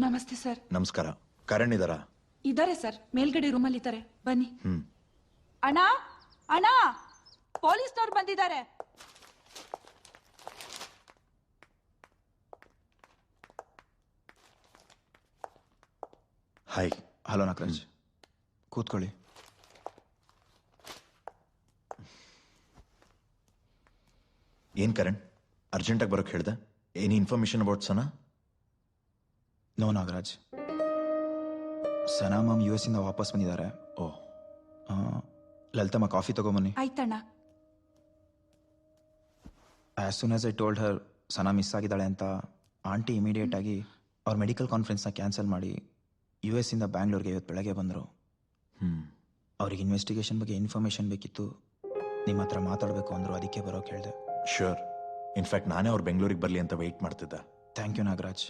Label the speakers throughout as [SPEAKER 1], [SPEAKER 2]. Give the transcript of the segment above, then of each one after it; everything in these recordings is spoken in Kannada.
[SPEAKER 1] ನಮಸ್ತೆ ಸರ್.
[SPEAKER 2] ನಮಸ್ಕಾರ. ಕರಣ್ ಇದಾರಾ?
[SPEAKER 1] ಇದಾರೆ ಸರ್, ಮೇಲ್ಗಡೆ ರೂಮಲ್ಲಿ ಇದ್ದಾರೆ, ಬನ್ನಿ. ಅಣ್ಣ ಅಣ್ಣ, ಪೊಲೀಸ್ನವ್ರು ಬಂದಿದ್ದಾರೆ.
[SPEAKER 2] ಹಾಯ್.
[SPEAKER 3] ಹಲೋ ನಾಗರಾಜ್, ಕೂತ್ಕೊಳ್ಳಿ.
[SPEAKER 2] ಏನ್ ಕರಣ್, ಅರ್ಜೆಂಟಾಗಿ ಬರೋಕೆ ಹೇಳ್ದೆ? Any information about Sana?
[SPEAKER 3] No Nagaraj, Sana ma'am US ಇಂದ ವಾಪಸ್ ಬಂದಿದ್ದಾರೆ.
[SPEAKER 2] ಓ,
[SPEAKER 3] ಲಲಿತಮ್ಮ ಕಾಫಿ ತಗೊಂಬನ್ನಿ.
[SPEAKER 1] ಆಯ್ತಣ್ಣ.
[SPEAKER 3] As soon as I told her Sana miss ಆಗಿದ್ದಾಳೆ ಅಂತ, ಆಂಟಿ ಇಮಿಡಿಯೇಟ್ ಆಗಿ ಅವ್ರ ಮೆಡಿಕಲ್ ಕಾನ್ಫರೆನ್ಸ್ನ ಕ್ಯಾನ್ಸಲ್ ಮಾಡಿ US ಇಂದ ಬ್ಯಾಂಗ್ಳೂರ್ಗೆ ಇವತ್ತು ಬೆಳಗ್ಗೆ ಬಂದರು. ಅವ್ರಿಗೆ ಇನ್ವೆಸ್ಟಿಗೇಷನ್ ಬಗ್ಗೆ ಇನ್ಫಾರ್ಮೇಶನ್ ಬೇಕಿತ್ತು, ನಿಮ್ಮ ಹತ್ರ ಮಾತಾಡಬೇಕು ಅಂದರು, ಅದಕ್ಕೆ ಬರೋಕೆ ಹೇಳಿದೆ.
[SPEAKER 2] ಶ್ಯೂರ್. ಇನ್ಫ್ಯಾಕ್ಟ್ ನಾನೇ ಅವ್ರು ಬೆಂಗಳೂರಿಗೆ ಬರಲಿ ಅಂತ ವೆಯ್ಟ್ ಮಾಡ್ತಿದ್ದೆ.
[SPEAKER 3] Thank you Nagaraj.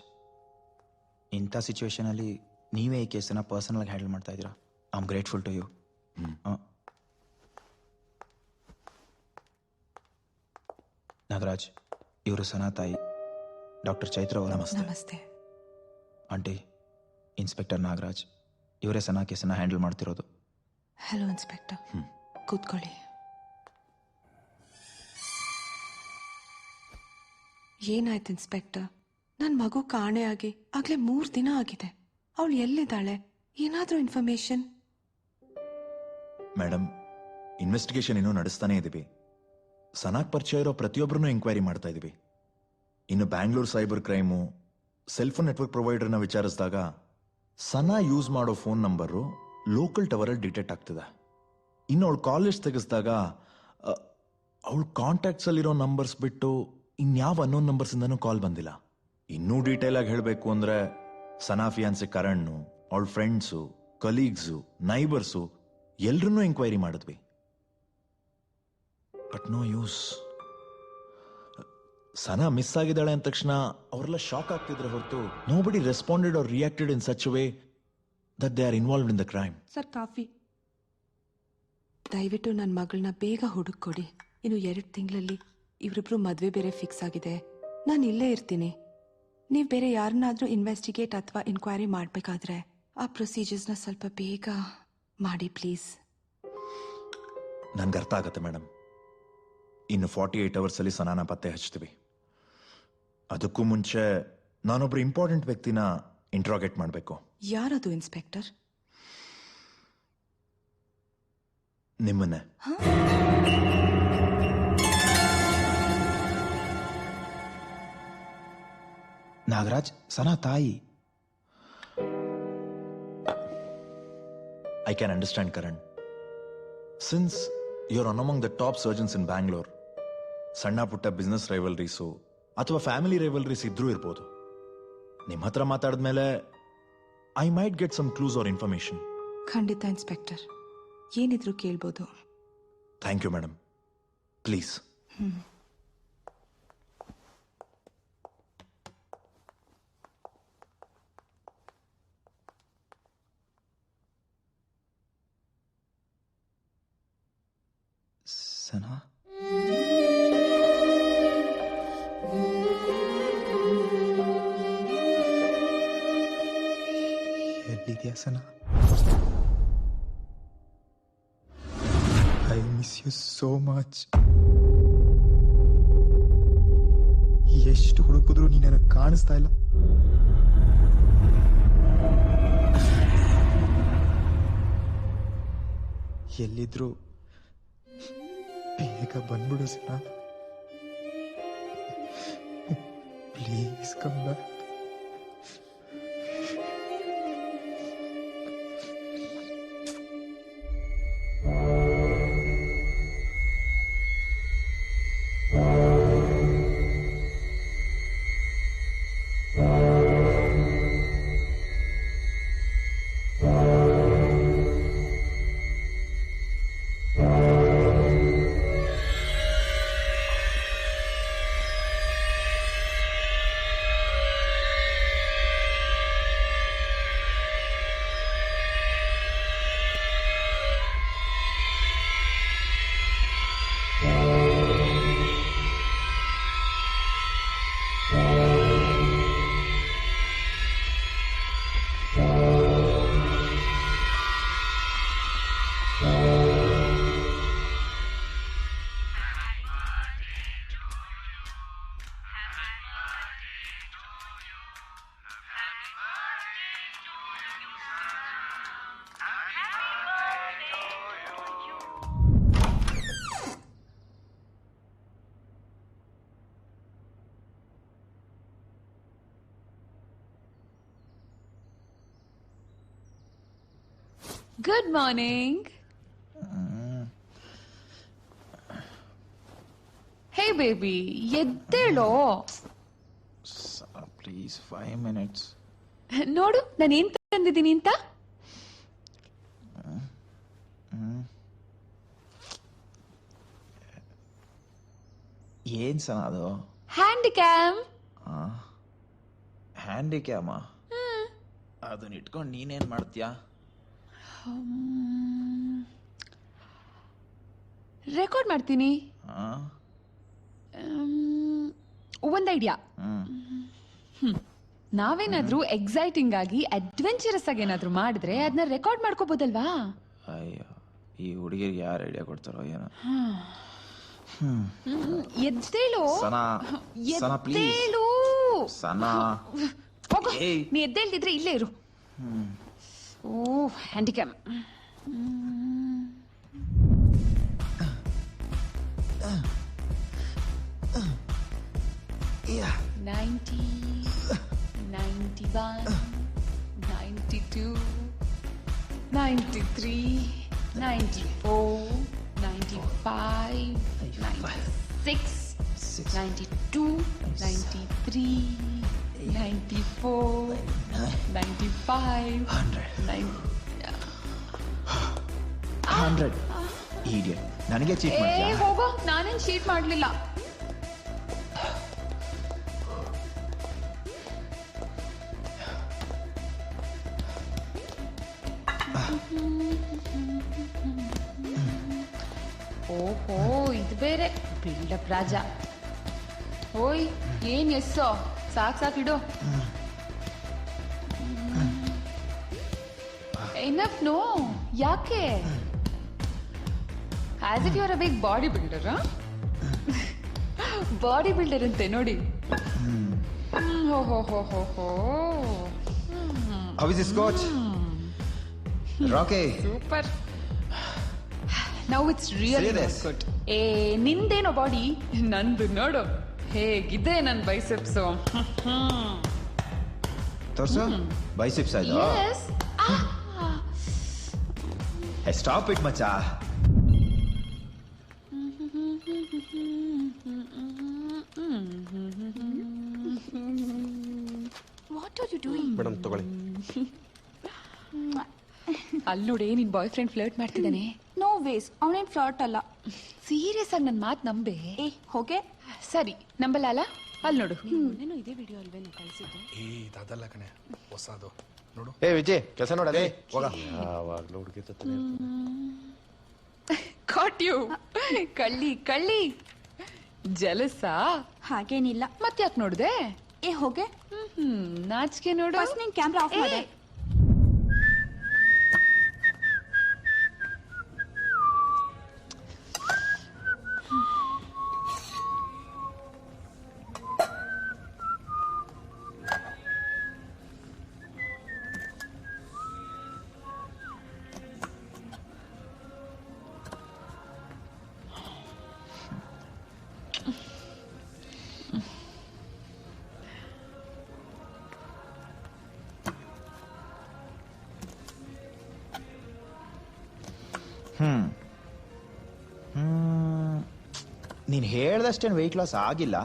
[SPEAKER 3] ಇಂಥ ಸಿಚುವೇಶನಲ್ಲಿ ನೀವೇ ಈ ಕೇಸನ್ನು ಪರ್ಸನಲಾಗಿ ಹ್ಯಾಂಡಲ್ ಮಾಡ್ತಾ ಇದ್ದೀರಾ. I am grateful to you. Nagaraj, ಇವರು ಸನಾ ತಾಯಿ, ಡಾಕ್ಟರ್ ಚೈತ್ರ ಅವರು.
[SPEAKER 1] ನಮಸ್ತೆ
[SPEAKER 3] ಆಂಟಿ, ಇನ್ಸ್ಪೆಕ್ಟರ್ ನಾಗರಾಜ್, ಇವರೇ ಸನಾ ಕೇಸನ್ನು ಹ್ಯಾಂಡಲ್ ಮಾಡ್ತಿರೋದು.
[SPEAKER 1] ಹಲೋ ಇನ್ಸ್ಪೆಕ್ಟರ್, ಕೂತ್ಕೊಳ್ಳಿ.
[SPEAKER 4] ಏನಾಯ್ತು ಇನ್ಸ್ಪೆಕ್ಟರ್? ನನ್ನ ಮಗು ಕಾಣೆಯಾಗಿ ಆಗ್ಲೇ 3 ದಿನ ಆಗಿದೆ. ಅವಳು ಎಲ್ಲಿದ್ದಾಳೆ? ಏನಾದ್ರೂ ಇನ್ಫಾರ್ಮೇಶನ್?
[SPEAKER 2] ಮೇಡಮ್, ಇನ್ವೆಸ್ಟಿಗೇಷನ್ ಇನ್ನೂ ನಡೆಸ್ತಾನೆ ಇದೀವಿ. ಸನಾಕ್ ಪರಿಚಯ ಇರೋ ಪ್ರತಿಯೊಬ್ಬರನ್ನು ಎಂಕ್ವೈರಿ ಮಾಡ್ತಾ ಇದೀವಿ. ಇನ್ನು Bangalore cyber crime, cellphone network ಪ್ರೊವೈಡರ್ನ ವಿಚಾರಿಸಿದಾಗ ಸನಾ ಯೂಸ್ ಮಾಡೋ ಫೋನ್ ನಂಬರು ಲೋಕಲ್ ಟವರಲ್ಲಿ ಡಿಟೆಕ್ಟ್ ಆಗ್ತಿದೆ. ಇನ್ನು ಅವಳು ಕಾಲೇಜ್ ತೆಗೆಸಿದಾಗ ಅವಳು ಕಾಂಟ್ಯಾಕ್ಟ್ಸಲ್ಲಿರೋ ನಂಬರ್ಸ್ ಬಿಟ್ಟು ಇನ್ಯಾವ ಅನ್ನೋನ್ ನಂಬರ್ಸಿಂದನೂ ಕಾಲ್ ಬಂದಿಲ್ಲ. ಇನ್ನೂ ಡೀಟೇಲ್ ಆಗಿ ಹೇಳಬೇಕು ಅಂದ್ರೆ ಸನಾ ಫಿಯಾನ್ಸಿ ಕರಣ್, ಅವಳ ಫ್ರೆಂಡ್ಸು, ಕಲೀಗ್ಸು, ನೈಬರ್ಸು ಎಲ್ರನ್ನೂ ಎಂಕ್ವೈರಿ ಮಾಡಿದ್ವಿ. But no use. Sana miss ಆಗಿದ್ದಾಳೆ ಅಂದ ತಕ್ಷಣ ಅವರೆಲ್ಲ ಶಾಕ್ ಆಗ್ತಿದ್ರೆ ಹೊರತು nobody responded or reacted in such way that they are involved in the crime.
[SPEAKER 1] Sir, coffee.
[SPEAKER 4] ದಯವಿಟ್ಟು ನನ್ನ ಮಗಳನ್ನ ಬೇಗ ಹುಡುಕೊಡಿ. ಇನ್ನು 2 ತಿಂಗಳಲ್ಲಿ ಇವರಿಬ್ರು ಮದುವೆ ಬೇರೆ ಫಿಕ್ಸ್ ಆಗಿದೆ. ನಾನು ಇಲ್ಲೇ ಇರ್ತೀನಿ. ನೀವು ಬೇರೆ ಯಾರನ್ನಾದ್ರೂ ಇನ್ವೆಸ್ಟಿಗೇಟ್ ಅಥವಾ ಇನ್ಕ್ವೈರಿ ಮಾಡಬೇಕಾದ್ರೆ ಆ ಪ್ರೊಸೀಜರ್ಸ್ನ ಸ್ವಲ್ಪ ಬೇಗ ಮಾಡಿ ಪ್ಲೀಸ್.
[SPEAKER 2] ನನ್ಗೆ ಅರ್ಥ ಆಗತ್ತೆ ಮೇಡಮ್. ಇನ್ನು 48 ಅವರ್ಸಲ್ಲಿ ಸನಾನ ಪತ್ತೆ ಹಚ್ತೀವಿ. ಅದಕ್ಕೂ ಮುಂಚೆ ನಾನೊಬ್ರು ಇಂಪಾರ್ಟೆಂಟ್ ವ್ಯಕ್ತಿನ ಇಂಟ್ರಾಗೇಟ್ ಮಾಡಬೇಕು.
[SPEAKER 4] ಯಾರದು ಇನ್ಸ್ಪೆಕ್ಟರ್?
[SPEAKER 2] ನಿಮ್ಮನ್ನೇ.
[SPEAKER 3] ನಾಗರಾಜ್, ಸನಾ ತಾಯಿ.
[SPEAKER 2] I can understand, Karan. Since you're one among the top surgeons in Bangalore, ಸಣ್ಣ ಪುಟ್ಟ ಬಿಸ್ನೆಸ್ ರೈವಲ್ರೀಸು ಅಥವಾ ಫ್ಯಾಮಿಲಿ ರೈವಲ್ರೀಸ್ ಇದ್ರೂ ಇರ್ಬೋದು. ನಿಮ್ಮ ಹತ್ರ ಮಾತಾಡಿದ್ಮೇಲೆ I might get some clues or information.
[SPEAKER 4] ಖಂಡಿತ ಇನ್ಸ್ಪೆಕ್ಟರ್, ಏನಿದ್ರು ಕೇಳ್ಬೋದು.
[SPEAKER 2] Thank you madam. Please.
[SPEAKER 3] Sana, ಎಲ್ಲಿದೆಯಾ Sana? I miss you so much. ಎಷ್ಟು ಹುಡುಕಿದ್ರು ನೀನು ನನಗೆ ಕಾಣಿಸ್ತಾ ಇಲ್ಲ. ಎಲ್ಲಿದ್ರು ಬೇಗ ಬಂದ್ಬಿಡು Sana, please come back.
[SPEAKER 1] Good morning. Hey baby, ಎದ್ದೇಳೋ.
[SPEAKER 3] Please 5 minutes.
[SPEAKER 1] ನೋಡು ನಾನು ಏನ್ ತಂದಿದ್ದೀನಿ ಅಂತ.
[SPEAKER 3] ಏನ್ ಸನ ಅದು?
[SPEAKER 1] ಹ್ಯಾಂಡಿಕ್ಯಾಮ್.
[SPEAKER 3] ಹ್ಯಾಂಡಿಕ್ಯಾಮ? ಅದನ್ನ ಇಟ್ಕೊಂಡು ನೀನೇನ್ ಮಾಡ್ತೀಯಾ?
[SPEAKER 1] ರೆಕಾರ್ಡ್ ಮಾಡ್ತೀನಿ. ಒಂದ್ ಐಡಿಯಾ. ನಾವೇನಾದ್ರೂ ಎಕ್ಸೈಟಿಂಗ್ ಆಗಿ ಅಡ್ವೆಂಚರಸ್ ಆಗಿ ಏನಾದ್ರೂ ಮಾಡಿದ್ರೆ ಅದನ್ನ ರೆಕಾರ್ಡ್ ಮಾಡ್ಕೋಬಹುದಲ್ವಾ?
[SPEAKER 3] ಅಯ್ಯೋ, ಈ ಹುಡುಗಿಗೆ ಯಾರು ಐಡಿಯಾ ಕೊಡ್ತಾರೋ ಏನೋ.
[SPEAKER 1] ಎದ್ದೇಳು
[SPEAKER 3] ಸನಾ, ಸನಾ ಪ್ಲೀಸ್.
[SPEAKER 1] ಎದ್ದೇಳು.
[SPEAKER 3] ಸನಾ,
[SPEAKER 1] ಹೋಗು.
[SPEAKER 3] ಏಯ್.
[SPEAKER 1] ನೀ ಎದ್ದೇಳ್ದಿದ್ರೆ ಇಲ್ಲೇ ಇರು. ಓ ಹ್ಯಾಂಡಿಕ್ಯಾಮ್. 90, 91, 92, 93, 94, 95, 96, 92, 93, 94, 95,
[SPEAKER 3] 100. Idiot. ನನಗೆ ಚೀಟ್
[SPEAKER 1] ಏ
[SPEAKER 3] ಮಾಡ್ತೀಯಾ?
[SPEAKER 1] ಹೋಗೋ, ನಾನೇನ್ ಚೀಟ್ ಮಾಡ್ಲಿಲ್ಲ. ಓಹೋ, ಇದು ಬೇರೆ ಬಿಲ್ಡಪ್ ರಾಜ. ಓಯ್, ಏನ್ ಎಸ್ಸೋ? ಸಾಕಿಡು. Enough no. ಯಾಕೆ? As if you are a big body builder. Body builder ಅಂತೆ ನೋಡಿ. ಹೋ ಹೋ ಹೋ ಹೋ ಹೋ.
[SPEAKER 3] How is this coach? Rocky.
[SPEAKER 1] Super. Now it's really
[SPEAKER 3] Serious?
[SPEAKER 1] Good. ಏ ನಿಂದೇನೋ ಬಾಡಿ, ನಂದು ನೋಡು ಹೇಗಿದೆ ನನ್ ಬೈಸೆಪ್ಸ್.
[SPEAKER 3] ತೋರ್ಸು. ಬೈಸಿಪ್ಸ್ ಆಯ್ತು.
[SPEAKER 1] ಎಸ್.
[SPEAKER 3] ಸ್ಟಾಪ್ ಇಟ್ ಮಚ್ಚಾ.
[SPEAKER 1] What are you doing?
[SPEAKER 5] Madam ತಗೊಳ್ಳಿ.
[SPEAKER 1] ಅಲ್ಲಿ ನೋಡಿ ನಿನ್ ಬಾಯ್ ಫ್ರೆಂಡ್ ಫ್ಲರ್ಟ್ ಮಾಡ್ತಿದ್ದಾನೆ.
[SPEAKER 6] ನೋ ವೇಸ್, ಅವನೇನ್ ಫ್ಲಾಟ್ ಅಲ್ಲ.
[SPEAKER 1] ಸೀರಿಯಸ್ ಆಗಿ ನನ್ ಮಾತ್ ನಂಬೆ.
[SPEAKER 6] ಏ ಹೋಗೆ.
[SPEAKER 1] ಸರಿ ನಂಬಲ್ಲ ಅಲ್ಲ? ಅಲ್ಲಿ ನೋಡು.
[SPEAKER 6] ನಾನು ಇದೇ ವಿಡಿಯೋ ಅಲ್ವೇನೋ ಕಳಿಸಿದ್ದು.
[SPEAKER 5] ಅದಲ್ಲ ಕಣೆ, ಹೊಸದು ನೋಡು.
[SPEAKER 7] ಏ ವಿಜಯ್, ಕೆಲಸ ನೋಡದೆ ಹೋಗ.
[SPEAKER 5] ಯಾವಾಗ್ಲೂ ಹುಡುಗಿ ಜೊತೆ
[SPEAKER 1] ಕಾಟ್ ಯು. ಕಳ್ಳಿ ಕಳ್ಳಿ. ಜಲಸಾ?
[SPEAKER 6] ಹಾಗೇನಿಲ್ಲ.
[SPEAKER 1] ಮತ್ತ್ಯಾಕ್ ನೋಡ್ದೆ?
[SPEAKER 6] ಏ ಹೋಗೆ.
[SPEAKER 1] ನಾಚಿಕೆ ನೋಡು.
[SPEAKER 6] ಫಸ್ಟ್ ನೀನ್ ಕ್ಯಾಮ್ರಾ ಆಫ್ ಮಾಡೆ.
[SPEAKER 3] ನೀನ್ ಹೇಳ್ದಷ್ಟೇನು ವೆಯ್ಟ್ ಲಾಸ್ ಆಗಿಲ್ಲ,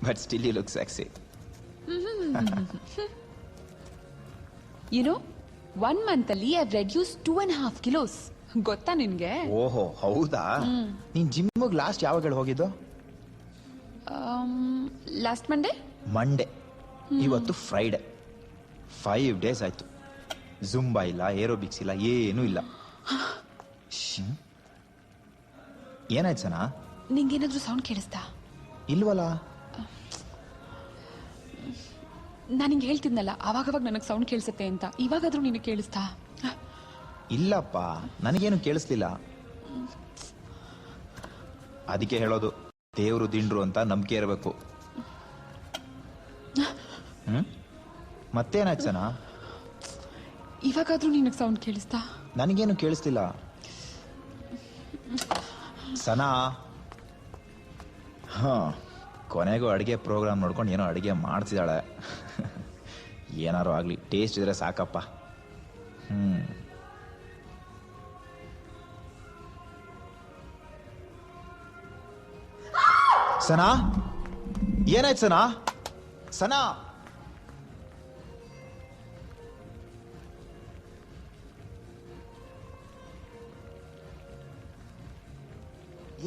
[SPEAKER 3] but still you look sexy.
[SPEAKER 1] You know, 1 month ಅಲ್ಲಿ ಐ ರೆಡ್ಯೂಸ್ 2.5 kilos. ಗೊತ್ತಾ ನಿನ್ಗೆ?
[SPEAKER 3] ಓಹೋ ಹೌದಾ? ನೀನ್ ಜಿಮ್ಗೆ ಲಾಸ್ಟ್ ಯಾವಾಗ ಹೋಗಿದ್ದು?
[SPEAKER 1] Last Monday.
[SPEAKER 3] ಮಂಡೇ. ಇವತ್ತು ಫ್ರೈಡೆ. 5 days ಆಯ್ತು. ಜುಂಬಾ ಇಲ್ಲ, ಏರೋಬಿಕ್ಸ್ ಇಲ್ಲ, ಏನೂ ಇಲ್ಲ. ಏನಾಯ್ತು ಸನಾ?
[SPEAKER 1] ನಿಂಗೇನಾದ್ರೂ ಸೌಂಡ್ ಕೇಳಿಸ್ತಾ?
[SPEAKER 3] ಇಲ್ವಲ್ಲ.
[SPEAKER 1] ನಾನು ಹಿಂಗೆ ಹೇಳ್ತಿದ್ನಲ್ಲ, ಅವಾಗವಾಗ ನನಗೆ ಸೌಂಡ್ ಕೇಳಿಸುತ್ತೆ ಅಂತ. ಇವಾಗಾದ್ರೂ ನಿನಗೆ ಕೇಳಿಸ್ತಾ?
[SPEAKER 3] ಇಲ್ಲಪ್ಪ, ನನಗೇನು ಕೇಳಿಸ್ಲಿಲ್ಲ. ಅದಕ್ಕೆ ಹೇಳೋದು, ದೇವ್ರು ದಿಂಡ್ರು ಅಂತ ನಂಬಿಕೆ ಇರಬೇಕು. ಮತ್ತೇನಾಯ್ತು ಸನಾ?
[SPEAKER 1] ಇವಾಗಾದ್ರೂ ನಿನಗೆ ಸೌಂಡ್ ಕೇಳಿಸ್ತಾ?
[SPEAKER 3] ನನಗೇನು ಕೇಳಿಸ್ಲಿಲ್ಲ ಸನಾ. ಕೊನೆಗೂ ಅಡುಗೆ ಪ್ರೋಗ್ರಾಮ್ ನೋಡ್ಕೊಂಡು ಏನೋ ಅಡುಗೆ ಮಾಡ್ತಿದ್ದಾಳೆ. ಏನಾರು ಆಗಲಿ, ಟೇಸ್ಟ್ ಇದ್ರೆ ಸಾಕಪ್ಪ. ಸನಾ ಏನಾಯ್ತು ಸನಾ? ಸನಾ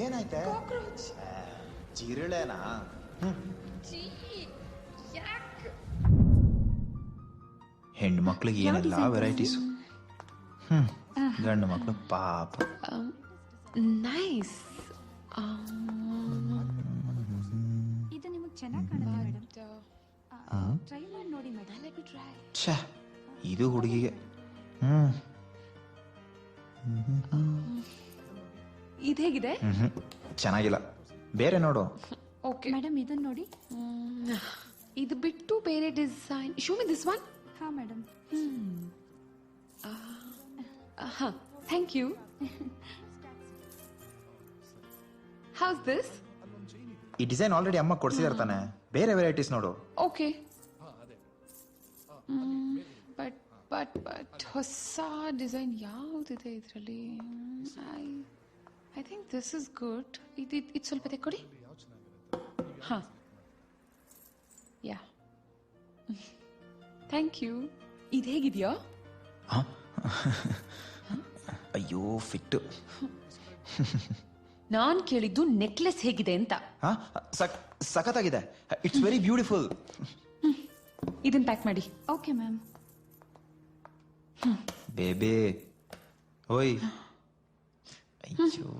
[SPEAKER 3] ಏನಾಯ್ತೆ? ಜಿರಳೆನಾ? ಹೆಣ್ಣು ಮಕ್ಳಿಗೆ ಏನೆಲ್ಲ ವೆರೈಟೀಸ್. ಗಂಡು ಮಕ್ಳು ಪಾಪ.
[SPEAKER 4] ನೈಸ್.
[SPEAKER 6] ಇದು ನಿಮಗೆ ಚೆನ್ನಾಗಿ ಕಾಣುತ್ತೆ ಮೇಡಮ್. ಟ್ರೈ ಮಾಡಿ ನೋಡಿ ಮೇಡಮ್.
[SPEAKER 3] ಛೇ, ಇದು ಹುಡುಗಿಗೆ.
[SPEAKER 4] ಇದು ಹೇಗಿದೆ?
[SPEAKER 3] ಚೆನ್ನಾಗಿಲ್ಲ, ಬೇರೆ ನೋಡು.
[SPEAKER 4] ಓಕೆ
[SPEAKER 6] ಮೇಡಮ್ ಇದನ್ನ ನೋಡಿ.
[SPEAKER 4] ಇದು ಬಿಟ್ಟು ಬೇರೆ design. Show me this one.
[SPEAKER 6] ಹಾ ಮೇಡಮ್.
[SPEAKER 4] ಹಾ, ಥ್ಯಾಂಕ್ ಯು. House this?
[SPEAKER 3] ಈ ಡಿಸೈನ್ ಆಲ್ರೆಡಿ ಅಮ್ಮ ಕೊಡ್ಸಿದಾರೆ ತಾನೆ, ಬೇರೆ ವೆರೈಟೀಸ್ ನೋಡು.
[SPEAKER 4] ಓಕೆ. ಬಟ್ ಬಟ್ ಬಟ್ ಹೊಸ ಡಿಸೈನ್ ಯಾವುದಿದೆ ಇದರಲ್ಲಿ? I think this is good. ಇದು ಸ್ವಲ್ಪ ತೆಕ್ಕೊಡಿ. ಹಾ, ಯಾ, ಥ್ಯಾಂಕ್ ಯು. ಇದು ಹೇಗಿದೆಯಾ?
[SPEAKER 3] ಅಯ್ಯೋ ಫಿಟ್ಟು.
[SPEAKER 4] ನಾನ್ ಕೇಳಿದ್ದು ನೆಕ್ಲೆಸ್ ಹೇಗಿದೆ ಅಂತ.
[SPEAKER 3] ಸಖತ್ತಾಗಿದೆ. It's very beautiful.
[SPEAKER 4] ಇದನ್ನ ಪ್ಯಾಕ್ ಮಾಡಿ.
[SPEAKER 6] Okay ma'am.
[SPEAKER 3] ಬೇಬೇ ಓಯ್. ಅಯ್ಯೋ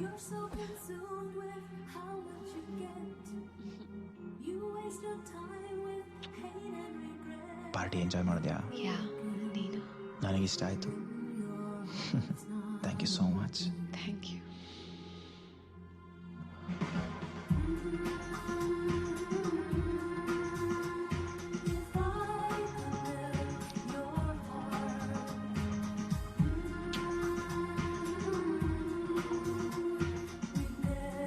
[SPEAKER 8] You're so consumed with how much you get. You waste your time with pain and regret.
[SPEAKER 3] Party enjoy ಮಾಡಿದ್ಯಾ?
[SPEAKER 4] ಯಾ, ನೀನು.
[SPEAKER 3] ನನಗಿಷ್ಟ ಆಯ್ತು. Thank you so much.
[SPEAKER 4] Thank you.
[SPEAKER 8] If I could live your heart, we'd never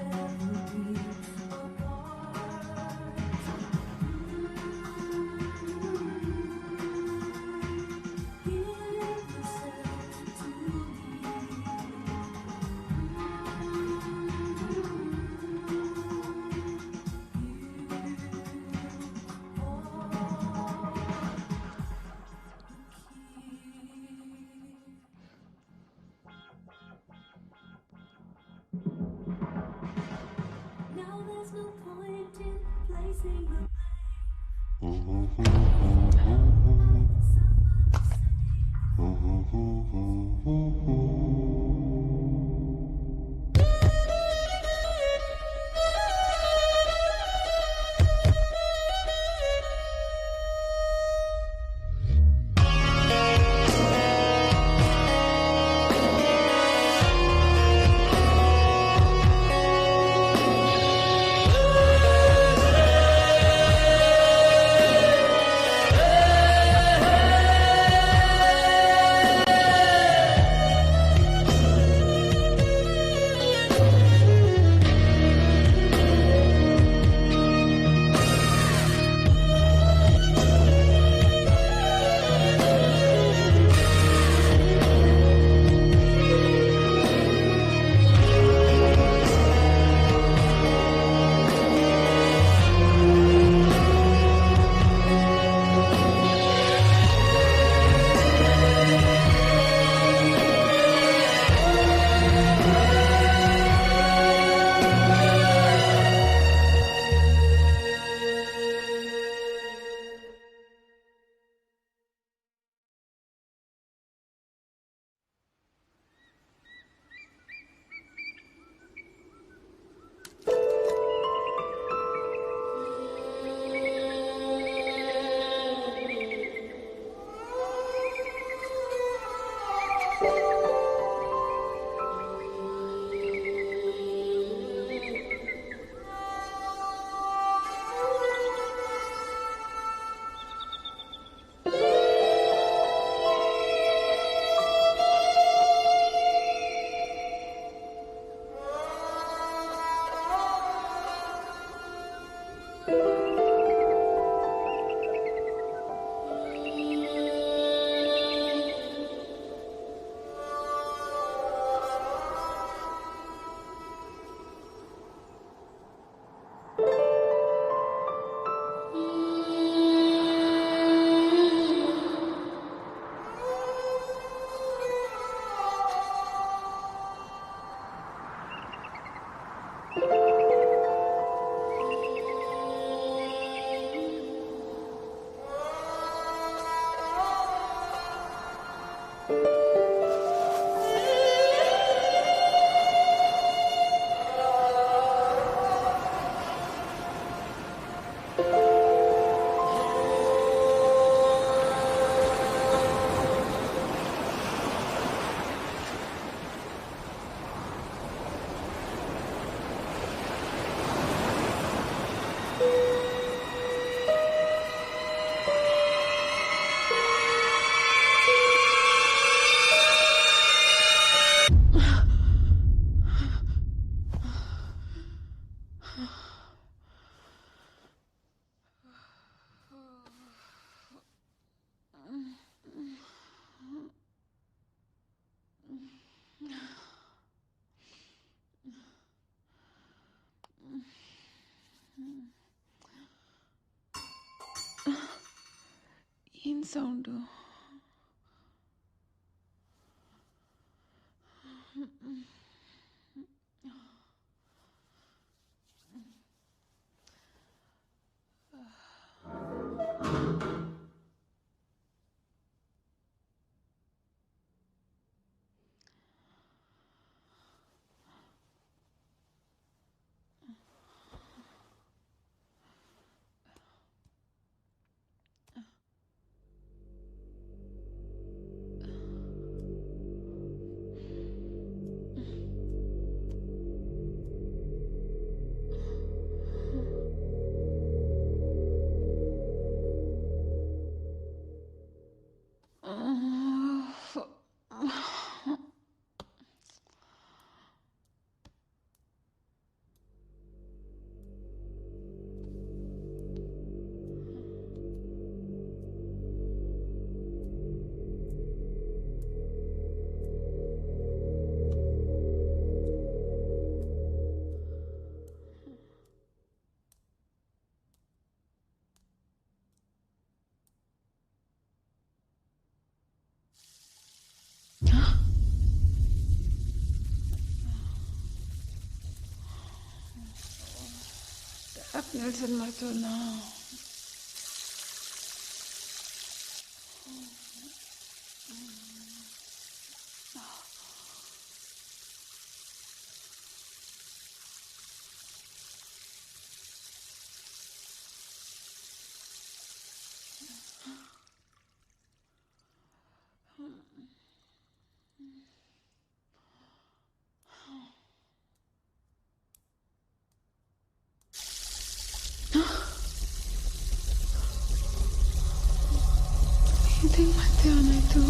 [SPEAKER 8] be apart. Give yourself to me. Now there's no point in placing the
[SPEAKER 4] sound? Tap ನಿಲ್ಸೋದು ಮಾಡ್ತವಲ್ಲ. ಇದೇ ಮತ್ತೆ ಏನಾಯ್ತು?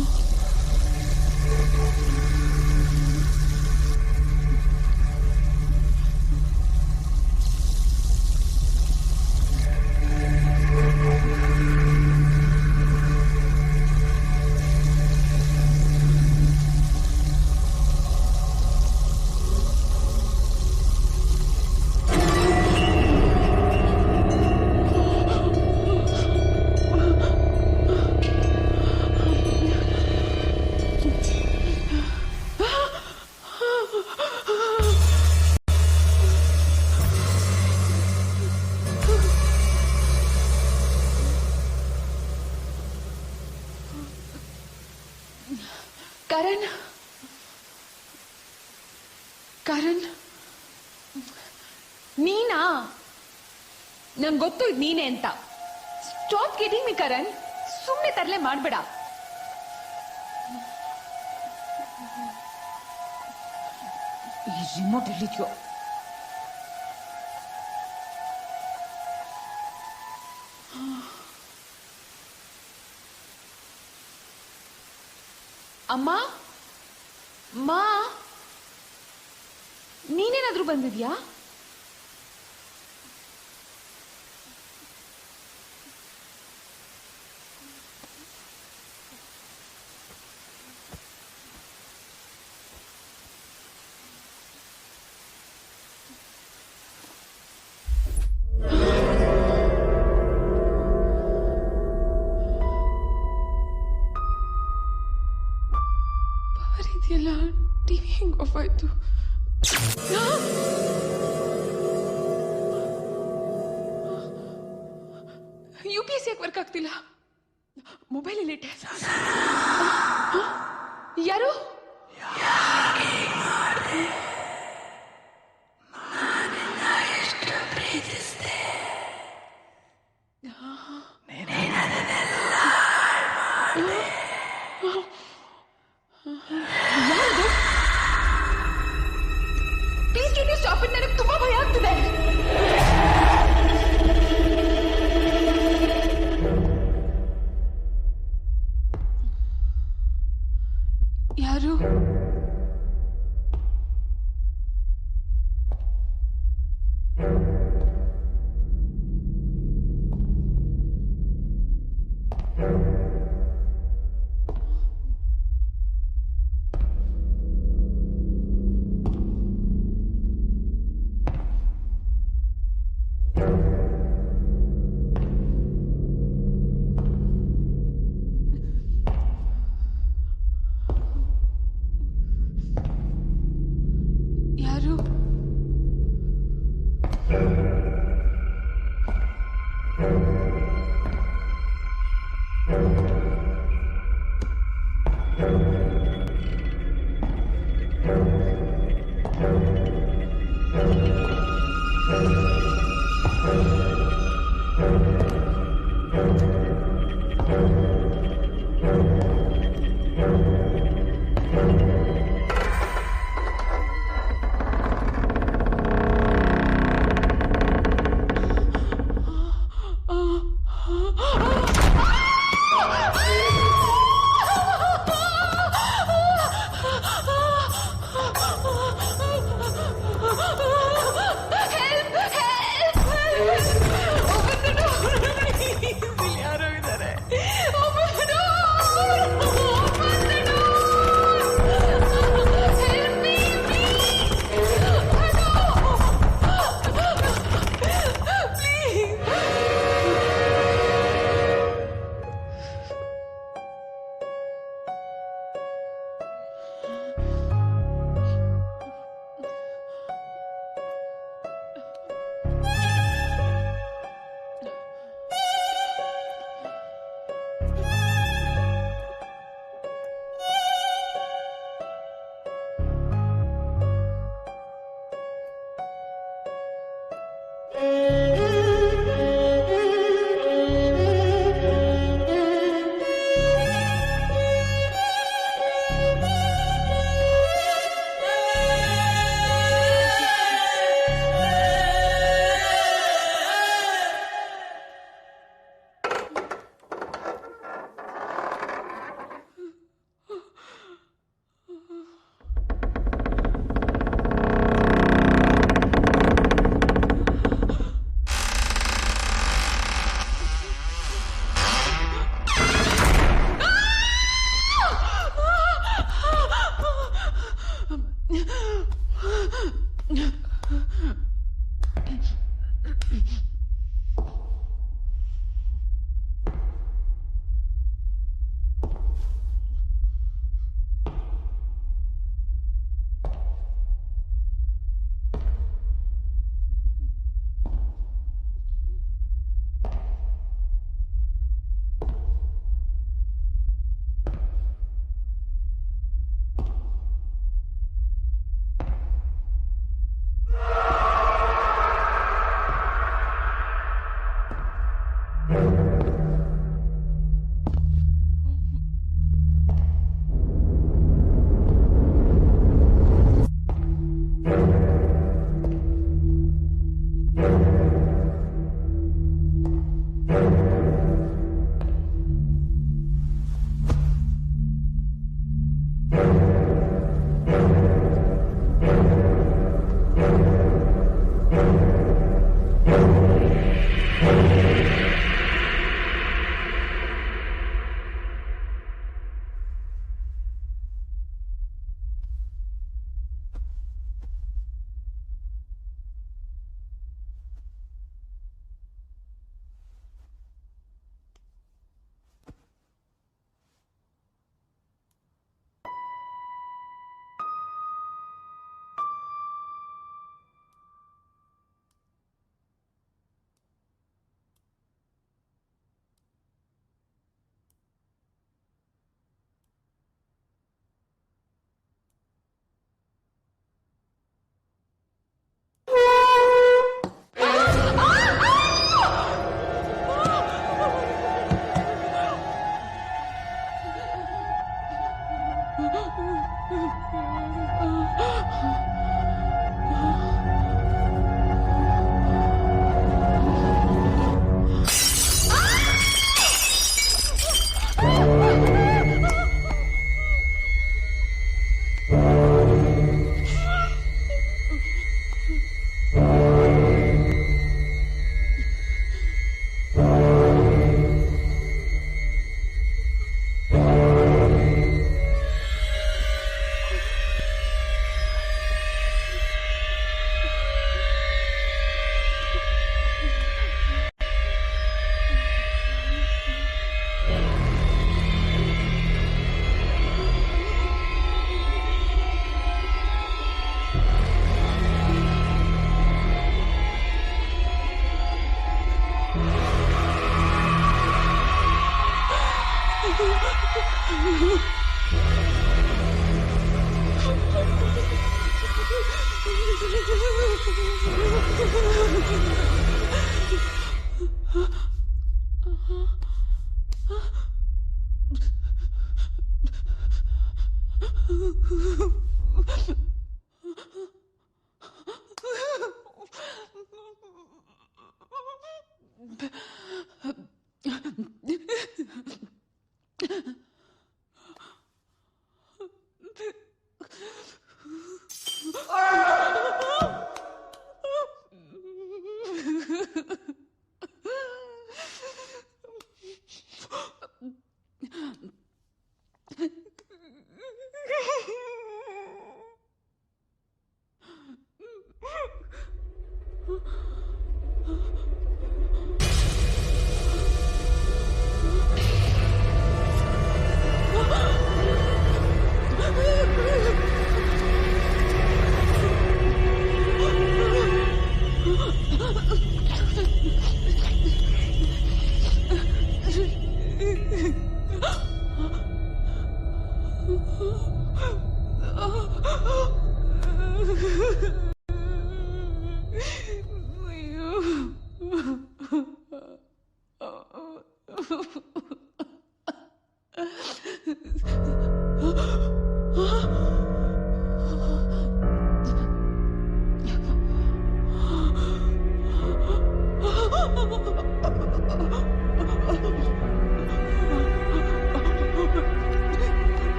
[SPEAKER 4] ಕರಣ್, ಕರಣ್, ನೀನಾ? ನಂಗೆ ಗೊತ್ತು ಇದ್ ನೀನೇ ಅಂತ. ಸ್ಟಾಪ್ ಗೆಟಿಂಗ್ ಮಿ ಕರಣ್. ಸುಮ್ಮನೆ ತರಲೆ ಮಾಡ್ಬೇಡ. ಈ ರಿಮೋಟ್ ಎಲ್ಲಿದ್ಯೋ? ಅಮ್ಮ, ಮಾ, ನೀನೇನಾದ್ರೂ ಬಂದಿದ್ಯಾ? ಇದೆಯಲ್ಲ, ಟಿವಿ ಹೆಂಗ್ ಆಫ್ ಆಯ್ತು? UPS ಯಾಕೆ ವರ್ಕ್ ಆಗ್ತಿಲ್ಲ? ಮೊಬೈಲ್ ಇಲ್ಲಿ ಇಟ್ಟೆ. ಯಾರು? Please can you stop it? ನನಗೆ ತುಂಬಾ ಭಯ ಆಗ್ತಿದೆ. ಯಾರು?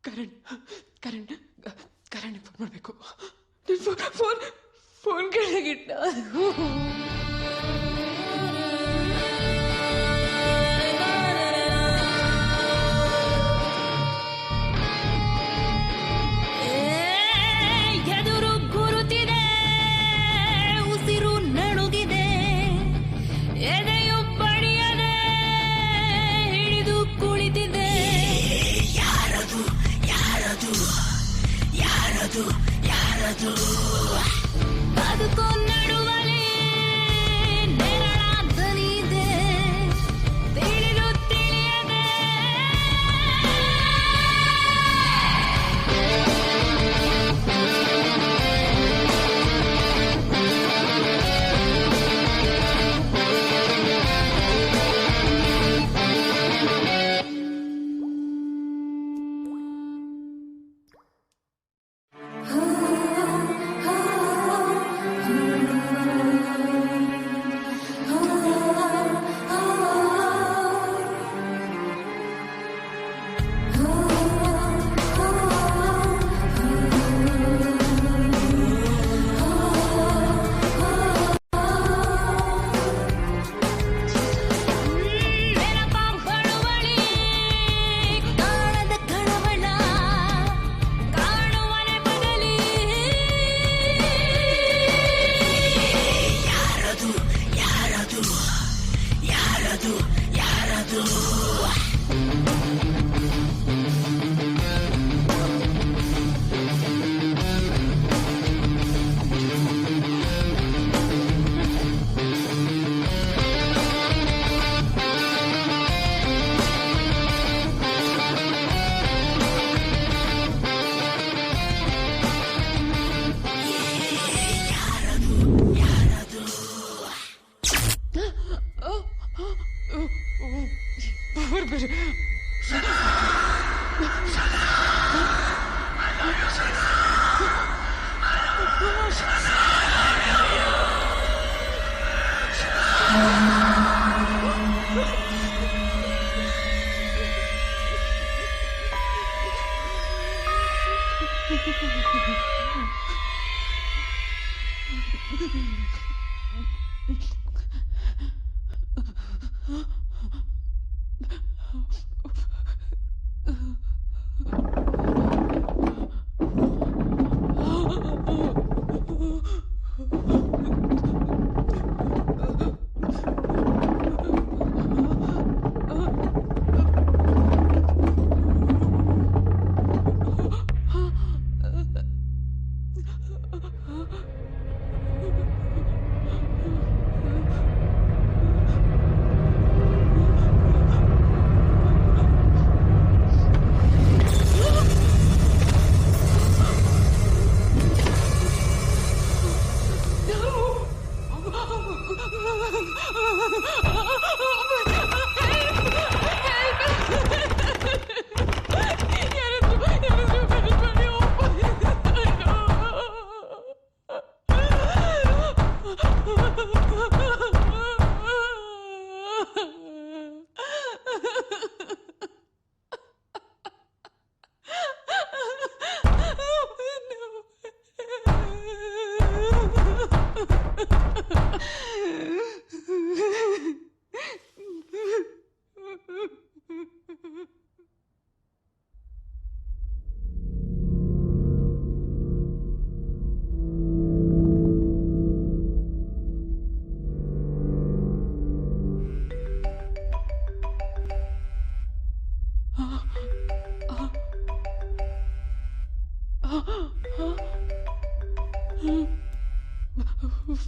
[SPEAKER 4] ಕರಣ್ ಕರಣ್ ಕರಣ್ ಫೋನ್ ಮಾಡಬೇಕು. ಫೋನ್ ಫೋನ್ ಕೆಳಗಿಟ್ಟ.
[SPEAKER 8] ಎದುರು ಗುರುತಿದೆ, ಉಸಿರು ನಡುಗಿದೆ, ಎದೆಯು ಬಡಿಯದೆ ಹಿಡಿದು ಕುಳಿತಿದೆ. ಯಾರದು ಯಾರದು ಯಾರದು ಯಾರದು ಬದುಕು ನಡುವಲಿ ನೆರಳ ದನಿದೆ, ತಿಳಿದು ತಿಳಿಯದೆ
[SPEAKER 1] ಅವ್ರು ಬೇರೆ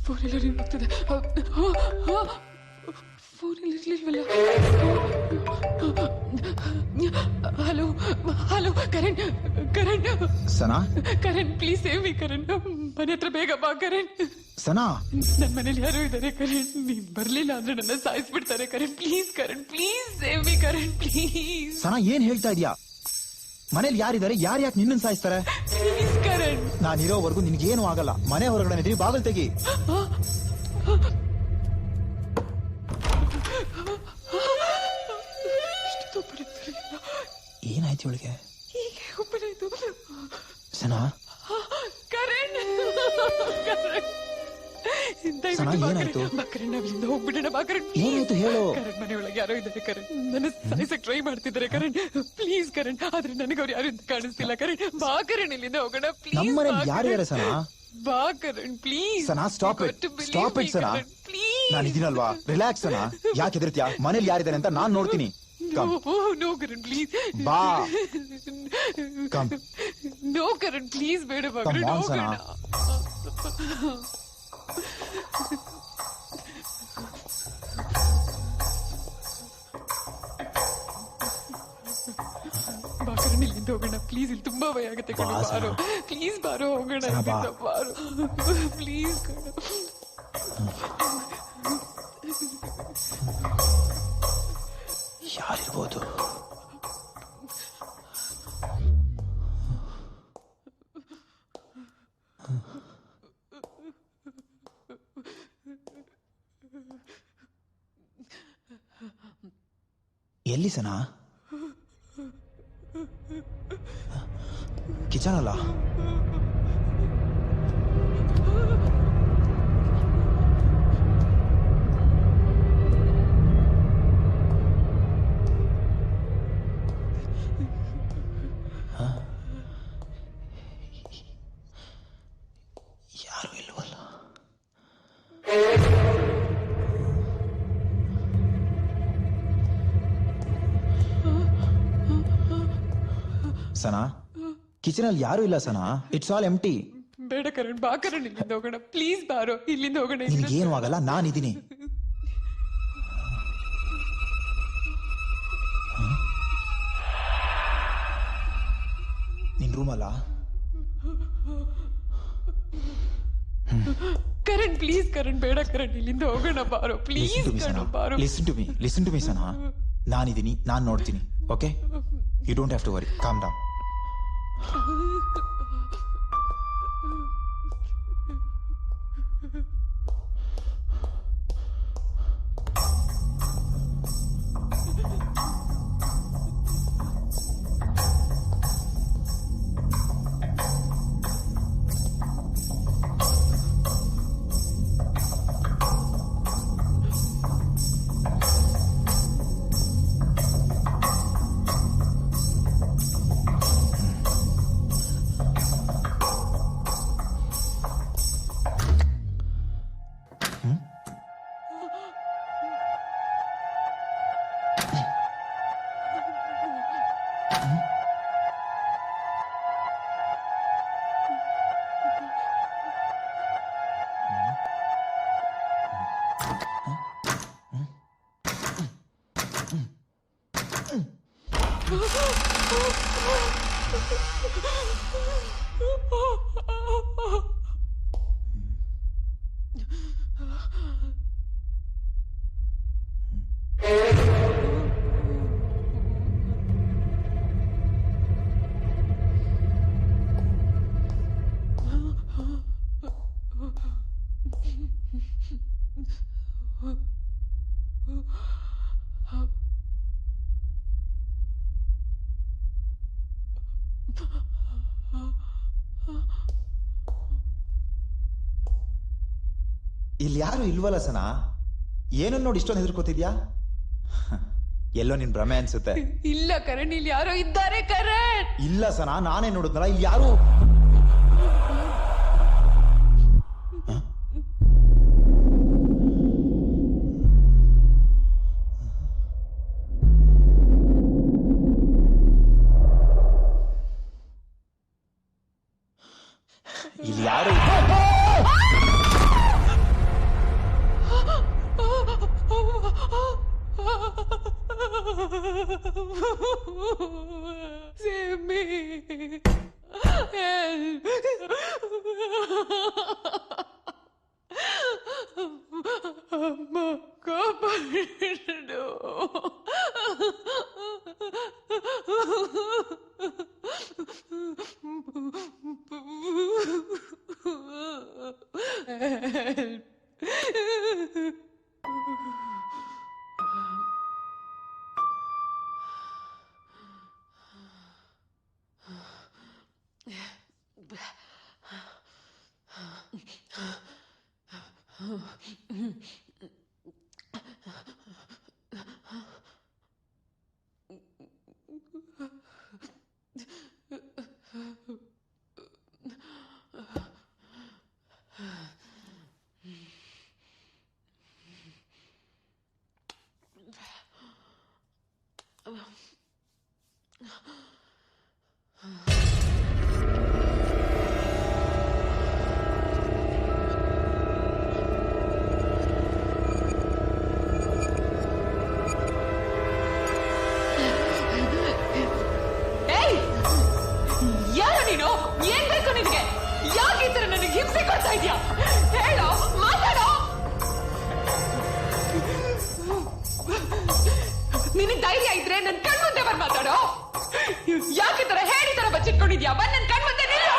[SPEAKER 1] ಫೋನೆಲ್ಲ ರಿಂಗ್ ಆಗ್ತದೆ. ಫೋನಲ್ಲಿ ಇರ್ಲಿಲ್ವಲ್ಲ. Hello hello Karan Karan
[SPEAKER 3] Sana
[SPEAKER 1] Karan please save me Karan. ಮನೆ ಹತ್ರ ಬೇಗ ಬಾ ಕರಣ್.
[SPEAKER 3] ಸನಾ
[SPEAKER 1] ನನ್ ಮನೇಲಿ ಯಾರು ಇದ್ದಾರೆ ಕರಣ್. ನೀನ್ ಬರ್ಲಿಲ್ಲ ಅಂದ್ರೆ ನನ್ನ ಸಾಯಿಸ್ಬಿಡ್ತಾರೆ Karan. Please Karan please save me Karan please.
[SPEAKER 3] Sana ಏನ್ ಹೇಳ್ತಾ ಇದೀಯಾ? ಮನೇಲಿ ಯಾರಿದ್ದಾರೆ? ಯಾರು ಯಾಕೆ ನಿನ್ನನ್ ಸಾಯಿಸ್ತಾರೆ?
[SPEAKER 1] ಪ್ಲೀಸ್ ಕರಣ್.
[SPEAKER 3] ನಾನಿರೋವರೆಗೂ ನಿನ್ಗೇನು ಆಗಲ್ಲ. ಮನೆ ಹೊರಗಡೆ ಇದೀವಿ, ಬಾಗಲ್ ತೆಗಿ. ಏನಾಯ್ತು ಇವಳಿಗೆ?
[SPEAKER 1] ಹೀಗೆ ಒಬ್ಬನೇ ಇದು.
[SPEAKER 3] ಸನಾ
[SPEAKER 1] ಕರಣ್
[SPEAKER 3] ಸನಾ ಏನಾಯ್ತು?
[SPEAKER 1] ಕರಣ್ ನಾವಿಲ್ಲಿಂದ ಹೋಗ್ಬಿಡೋಣ ಬಾ ಕರಣ್.
[SPEAKER 3] ಏನಾಯ್ತು ಹೇಳು.
[SPEAKER 1] ಕರಣ್ ಮನೆಯೊಳಗೆ ಯಾರೋ ಇದ್ದಾರೆ ಕರಣ್. ನನ್ನ ಸಾಯಿಸಕ್ ಟ್ರೈ ಮಾಡ್ತಿದ್ದಾರೆ ಕರಣ್. ಪ್ಲೀಸ್ ಕರಣ್. ಆದ್ರೆ ನನಗೆ ಅವ್ರು ಯಾರು ಅಂತ ಕಾಣಿಸ್ತಿಲ್ಲ ಕರಣ್. ಬಾ ಕರಣ್ ಇಲ್ಲಿಂದ ಹೋಗೋಣ ಪ್ಲೀಸ್.
[SPEAKER 3] ನಮ್ಮನೇಲಿ ಯಾರು ಇದ್ದಾರೆ ಸನಾ?
[SPEAKER 1] ಬಾ Karan please.
[SPEAKER 3] Sana stop it stop it Sana. ನಾನು ಇದೀನಲ್ವಾ, ರಿಲ್ಯಾಕ್ಸ್ ಸನಾ. ಯಾಕೆ ಹೆದರ್ತೀಯಾ? ಮನೇಲಿ ಯಾರಿದ್ದಾರೆ ಅಂತ ನಾನ್ ನೋಡ್ತೀನಿ.
[SPEAKER 1] No Karan please.
[SPEAKER 3] ಬಾ ಕಮ್.
[SPEAKER 1] ನೋ ಕರಣ್ ಪ್ಲೀಸ್ ಬೇಡ ಬಾ
[SPEAKER 3] Come
[SPEAKER 1] ಕರಣ್.
[SPEAKER 3] on, ಸನಾ. ಬಾ ಕರಣ್ ಇಲ್ಲಿಂದ ಹೋಗೋಣ ಪ್ಲೀಸ್. ಇಲ್ಲಿ ತುಂಬಾ ಭಯ ಆಗುತ್ತೆ ಕಣೋ. ಬಾ
[SPEAKER 1] ಬಾರೋ
[SPEAKER 3] ಸನಾ.
[SPEAKER 1] ಪ್ಲೀಸ್ ಬಾರೋ ಹೋಗೋಣ
[SPEAKER 3] ಸನಾ, ಬಾ.
[SPEAKER 1] ಇಲ್ಲಿಂದ. ಬಾರೋ ಪ್ಲೀಸ್ ಕಣೋ.
[SPEAKER 3] ಯಾರಿರ್ಬೋದು? ಎಲ್ಲಿ ಸನಾ? ಕಿಚನ್ ಅಲ್ಲ? ಯಾರು ಇಲ್ವಲ್ಲ? ಸನಾ ಕಿಚನ್ ಅಲ್ಲಿ ಯಾರು ಇಲ್ಲ ಸನಾ. ಇಟ್ಸ್ ಆಲ್ ಎಂಟಿ.
[SPEAKER 1] ಬೇಡ ಕರಣ್ ಬಾ ಕರಣ್ ಇಲ್ಲಿಂದ ಹೋಗೋಣ ಪ್ಲೀಸ್. ಬಾರೋ ಇಲ್ಲಿಂದ ಹೋಗೋಣ.
[SPEAKER 3] ನಿನ್ಗೇನು ಆಗಲ್ಲ, ನಾನಿದ್ದೀನಿ. ನಿನ್ ರೂಮ್ ಅಲ್ಲ?
[SPEAKER 1] ಕರಣ್ ಪ್ಲೀಸ್ ಕರಣ್ ಬೇಡ ಕರಣ್ ಇಲ್ಲಿಂದ ಹೋಗೋಣ ಬಾರೋ ಪ್ಲೀಸ್ ಕಣೋ ಬಾರೋ.
[SPEAKER 3] Listen to me Sana. ನಾನಿದ್ದೀನಿ, ನಾನು ನೋಡ್ತೀನಿ. Okay, you don't have to worry, calm down. ಇಲ್ಲಿ ಯಾರು ಇಲ್ವಲ್ಲ ಸನಾ? ಏನನ್ನ ನೋಡಿ ಇಷ್ಟೊಂದು ಹೆದರ್ಕೋತಿದ್ಯಾ? ಎಲ್ಲೋ ನಿನ್ ಭ್ರಮೆ ಅನ್ಸುತ್ತೆ.
[SPEAKER 1] ಇಲ್ಲ ಕರಣ್, ಇಲ್ಲಿ ಯಾರೋ ಇದ್ದಾರೆ ಕರಣ್.
[SPEAKER 3] ಇಲ್ಲ ಸನಾ, ನಾನೇ ನೋಡಿದ್ನಲ್ಲ, ಇಲ್ಲಿ ಯಾರು? ಇಲ್ಲಿ ಯಾರು?
[SPEAKER 1] Save me. Help. ಅಮ್ಮ ಕಾಪಾಡು. ಏನ್ ಬೇಕು ನಿನ್ಗೆ? ಯಾಕೆ ಈ ತರ ನನಗೆ ಹಿಂಸೆ ಕೊಡ್ತಾ ಇದ್ಯಾ? ಹೇಳೋ, ಮಾತಾಡೋ. ನಿನಗೆ ಧೈರ್ಯ ಇದ್ರೆ ನನ್ ಕಣ್ಮುಂದೆ ಬಂದ್ ಮಾತಾಡೋ. ಯಾಕೆ ತರ ಹೇಳಿ ತರ ಬಚ್ಚಿಟ್ಕೊಂಡಿದ್ಯಾ? ಬಂದ್ ನನ್ ಕಣ್ಮುಂದೆ ನಿಲ್ಲು.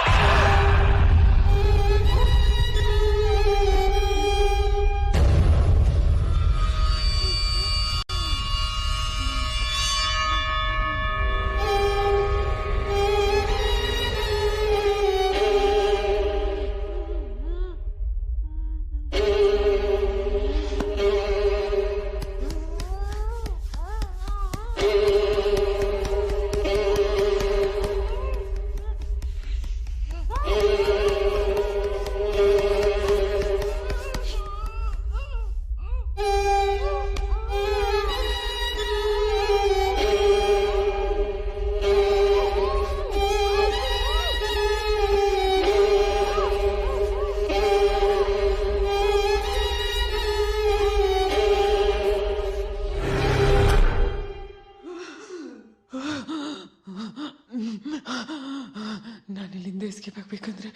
[SPEAKER 1] ನಾನು ಇಲ್ಲಿಂದ ಎಸ್ಕೇಪ್ ಆಗ್ಬೇಕಂದ್ರೆ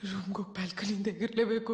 [SPEAKER 1] ರೂಮ್ಗೆ ಹೋಗಿ ಬ್ಯಾಲ್ಕನಿಂದ ಎಗಿರ್ಲೇಬೇಕು.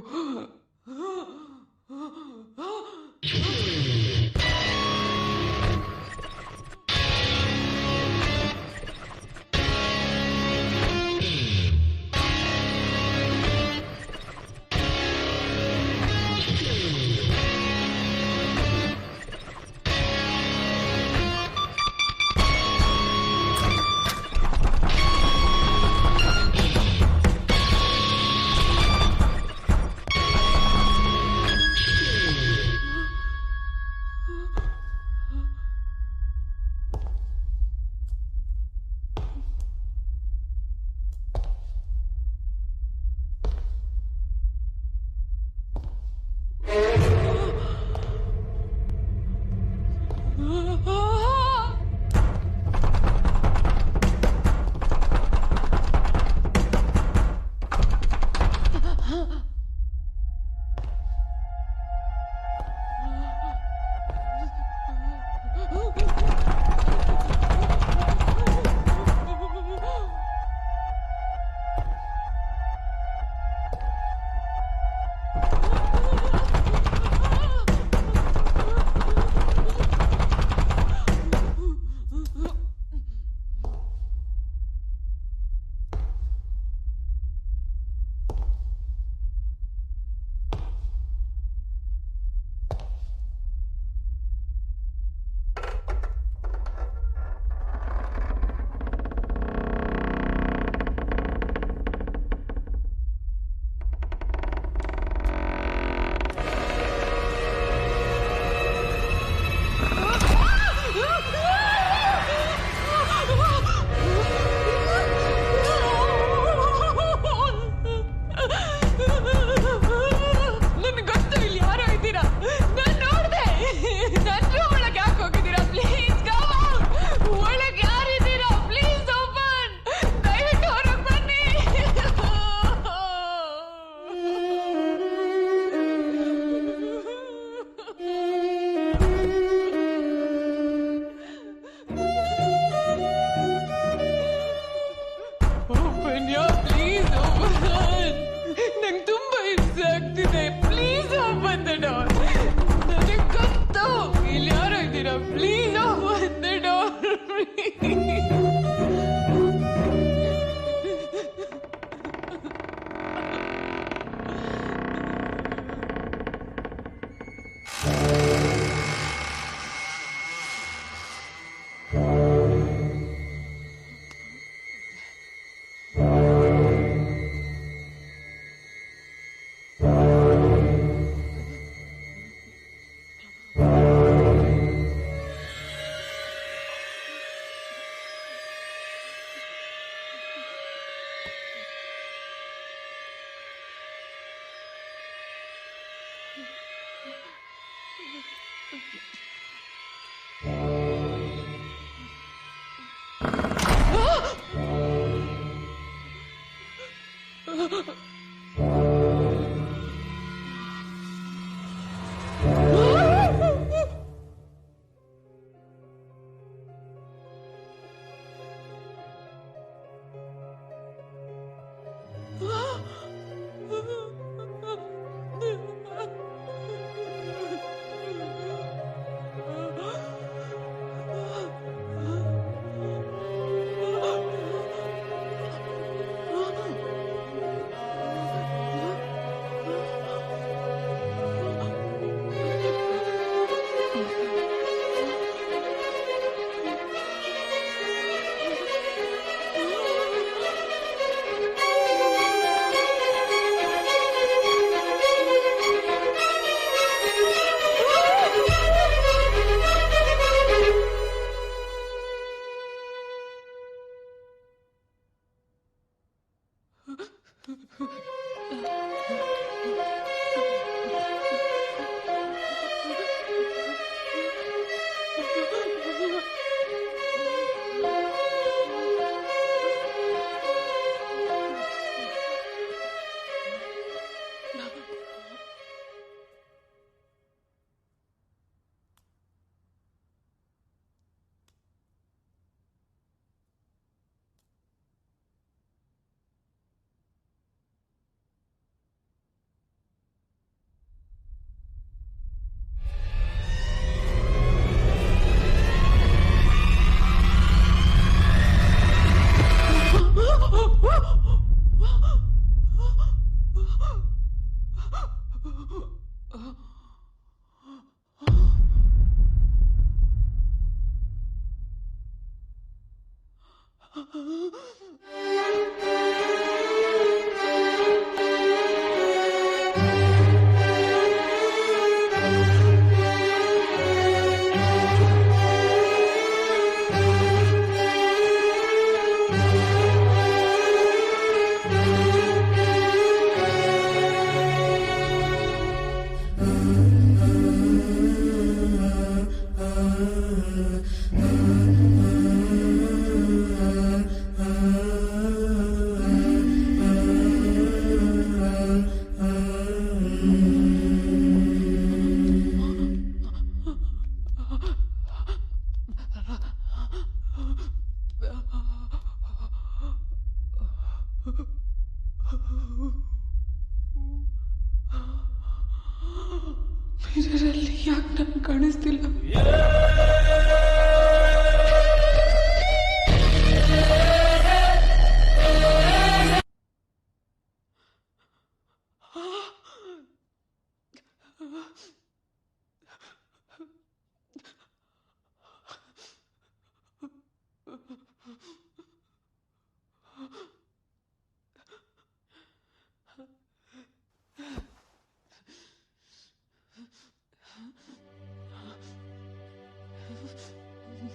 [SPEAKER 1] ಮಿರರಲ್ಲಿ ಯಾಕೆ ನನ್ಗೆ ಕಾಣಿಸ್ತಿಲ್ಲ?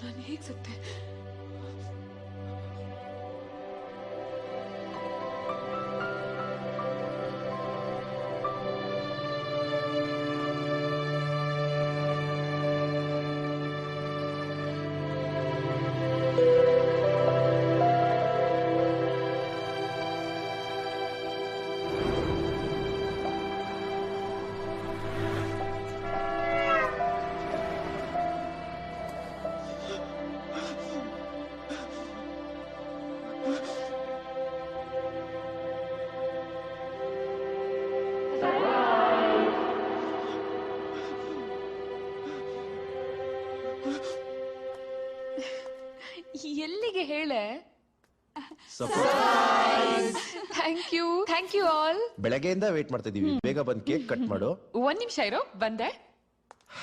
[SPEAKER 1] ನಾನು ಹೇಗೆ ಸತ್ತೆ? ಎಲ್ಲಿಗೆ ಹೇಳೆ? Thank you all.
[SPEAKER 7] ಬೆಳಗ್ಗೆಯಿಂದ ವೇಟ್ ಮಾಡ್ತಾ ಇದೀವಿ, ಬೇಗ ಬಂದ್ ಕೇಕ್ ಕಟ್ ಮಾಡು.
[SPEAKER 1] ಒಂದ್ ನಿಮಿಷ ಇರೋ, ಬಂದೆ.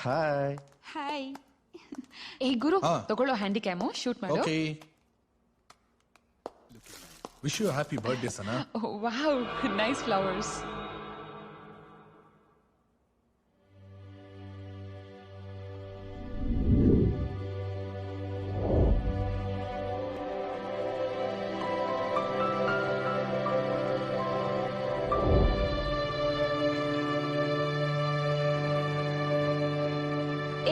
[SPEAKER 7] ಹಾಯ್.
[SPEAKER 6] ಹಾಯ್.
[SPEAKER 1] ಏ ಗುರು, ತಗೊಳ್ಳೋ ಹ್ಯಾಂಡಿ ಕ್ಯಾಮು, ಶೂಟ್ ಮಾಡು.
[SPEAKER 5] Okay. Wish you happy birthday Sana.
[SPEAKER 1] Wow, nice flowers. ಏ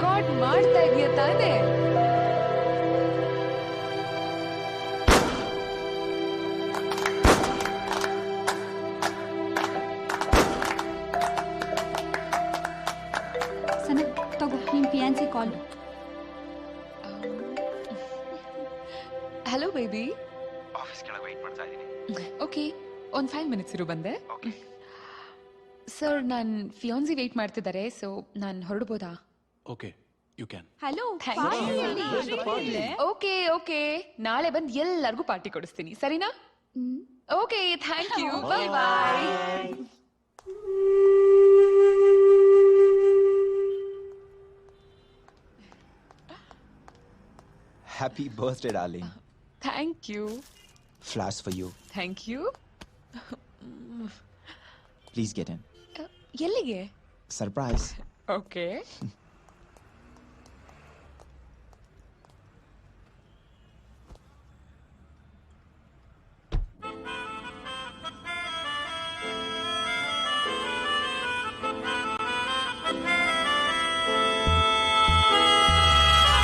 [SPEAKER 1] ರೆಕಾರ್ಡ್ ಮಾಡ್ತಾ ಇದೀಯ ತಾನೇ?
[SPEAKER 6] ಸನಾ ತಗೋ ನಿಮ್ fiance call.
[SPEAKER 1] Hello baby.
[SPEAKER 3] Office ಕೆಳಗೆ ವೆಯ್ಟ್ ಮಾಡ್ತಾ ಇದ್ದೀನಿ.
[SPEAKER 1] ಓಕೆ, ಒಂದ್ 5 ಮಿನಿಟ್ಸ್ ಇರು, ಬಂದೆ. ಸರ್, ನನ್ ಫಿಯಾನ್ಸಿ ವೇಟ್ ಮಾಡ್ತಿದ್ದಾರೆ, ಸೊ ನಾನ್ ಹೊರಡ್ಬೋದಾ?
[SPEAKER 5] Okay, you can.
[SPEAKER 6] Hello
[SPEAKER 1] okay okay, ನಾಳೆ ಬಂದ್ ಎಲ್ಲರಿಗೂ ಪಾರ್ಟಿ ಕೊಡಿಸ್ತೀನಿ, ಸರಿನಾ? Okay, thank you, bye bye.
[SPEAKER 3] Happy birthday darling.
[SPEAKER 1] Thank you.
[SPEAKER 3] Flowers for you.
[SPEAKER 1] Thank you.
[SPEAKER 3] Please get in.
[SPEAKER 1] ಎಲ್ಲಿಗೆ?
[SPEAKER 3] ಸರ್ಪ್ರೈಸ್.
[SPEAKER 1] ಓಕೆ.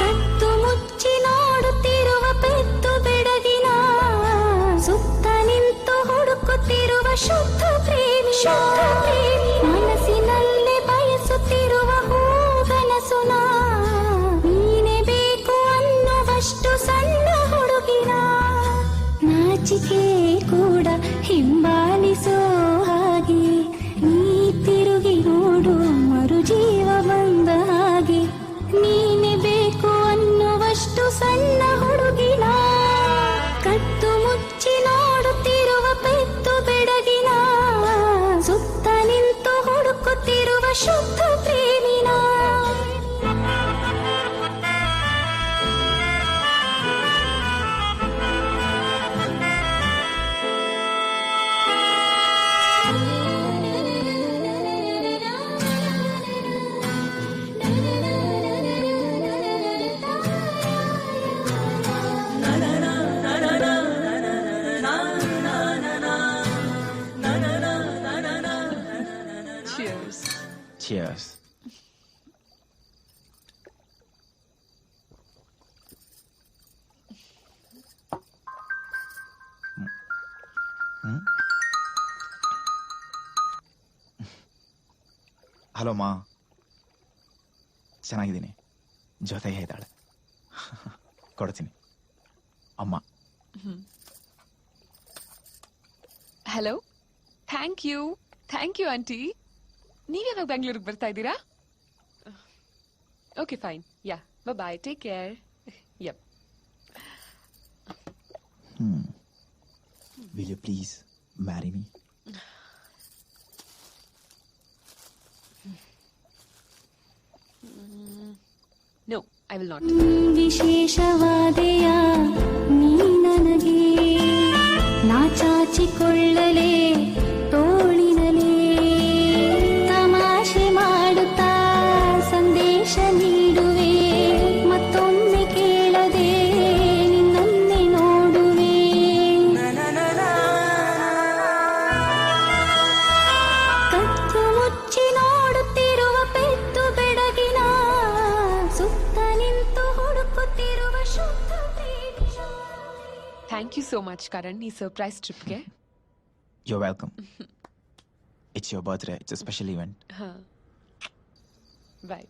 [SPEAKER 8] ಕತ್ತು ಮುಚ್ಚಿ ನೋಡುತ್ತಿರುವ ಪೆತ್ತು ಬೆಡಗಿನ ಸುತ್ತ ನಿಂತು ಹುಡುಕುತ್ತಿರುವ ಶುದ್ಧ ಪ್ರೇಮಿ, ಮನಸ್ಸಿನಲ್ಲಿ ಬಯಸುತ್ತಿರುವ ಹೂಗನಸುನ ನೀನೆ ಬೇಕು ಅನ್ನುವಷ್ಟು ಸಣ್ಣ ಹುಡುಗಿನ ನಾಚಿಕೆ ಕೂಡ ಹಿಂಬಾಲಿಸೋ ಹಾಗೆ ನೀ ತಿರುಗಿ ನೋಡು ಮರುಜೀವ ಬಂದ ಹಾಗೆ ನೀನೆ ಬೇಕು ಅನ್ನುವಷ್ಟು ಸಣ್ಣ ಹುಡುಗಿನ ಕತ್ತು ಮುಚ್ಚಿ ನೋಡುತ್ತಿರುವ ಪೆತ್ತು ಬೆಡಗಿನ ಸುತ್ತ ನಿಂತು ಹುಡುಕುತ್ತಿರುವ ಶುದ್ಧ ಪ್ರೇಮಿನ
[SPEAKER 1] Cheers.
[SPEAKER 3] Cheers. ಹಲೋ ಮಾ, ಚೆನ್ನಾಗಿದ್ದೀನಿ, ಜೊತೆಗೆ ಇದ್ದಾಳೆ. ಕೊಡ್ತೀನಿ ಅಮ್ಮ.
[SPEAKER 1] Hello, thank you aunty. ನೀವ್ ಯಾವಾಗ ಬೆಂಗಳೂರಿಗೆ ಬರ್ತಾ ಇದ್ದೀರಾ? Okay fine, ya, bye, take care. Yup.
[SPEAKER 3] Will you please marry me?
[SPEAKER 1] No, I will not.
[SPEAKER 8] ವಿಶೇಷವಾದೆಯ ನೀ ನನಗೆ ನಾ ಚಾಚಿಕೊಳ್ಳಲೇ ತೋಳಿನಲೇ ತಮಾಷೆ ಮಾಡುತ್ತಾ ಸಂದೇಶ ನೀಡುವೆ ಮತ್ತೊಮ್ಮೆ ಕೇಳದೆ ನಿನ್ನನ್ನೇ ನೋಡುವೆ ಕತ್ತು ಮುಚ್ಚಿ ನೋಡುತ್ತಿರುವ ಪೆತ್ತು ಬೆಡಗಿನ ಸುತ್ತ ನಿಂತು ಹುಡುಕುತ್ತಿರುವ ಶುದ್ಧ ಪ್ರೇಮಿನ
[SPEAKER 1] thank you so much Karan, ಈ ಸರ್ಪ್ರೈಸ್ ಟ್ರಿಪ್ಗೆ.
[SPEAKER 3] You're welcome. It's your birthday. It's a special event.
[SPEAKER 1] Bye.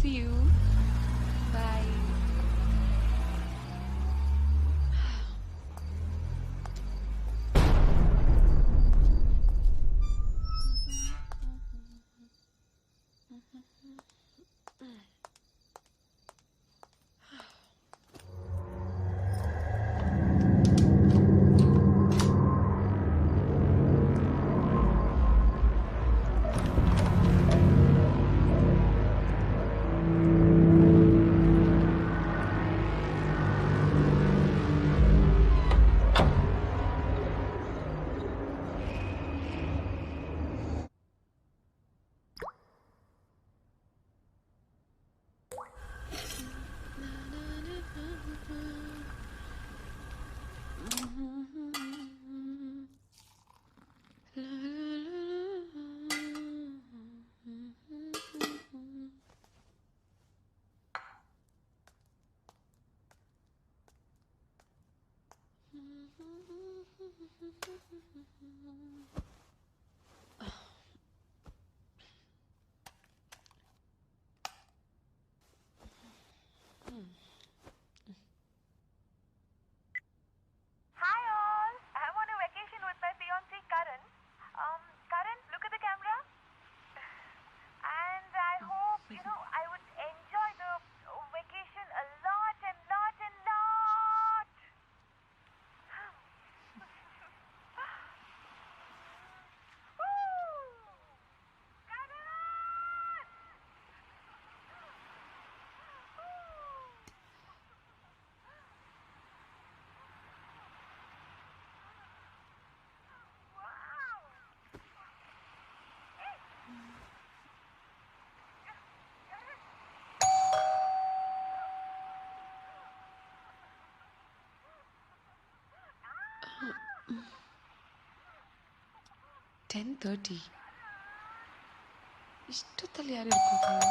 [SPEAKER 1] See you. Bye.
[SPEAKER 9] Hi all, I'm on a vacation with my fiancé Karan. Karan, look at the camera. And I hope, I would enjoy the vacation a lot and lot and lot. Woo! Karan! Wow!
[SPEAKER 1] 10:30 ಇಷ್ಟೊತ್ತಲ್ಲಿ ಯಾರು ಇರ್ಬೋದು?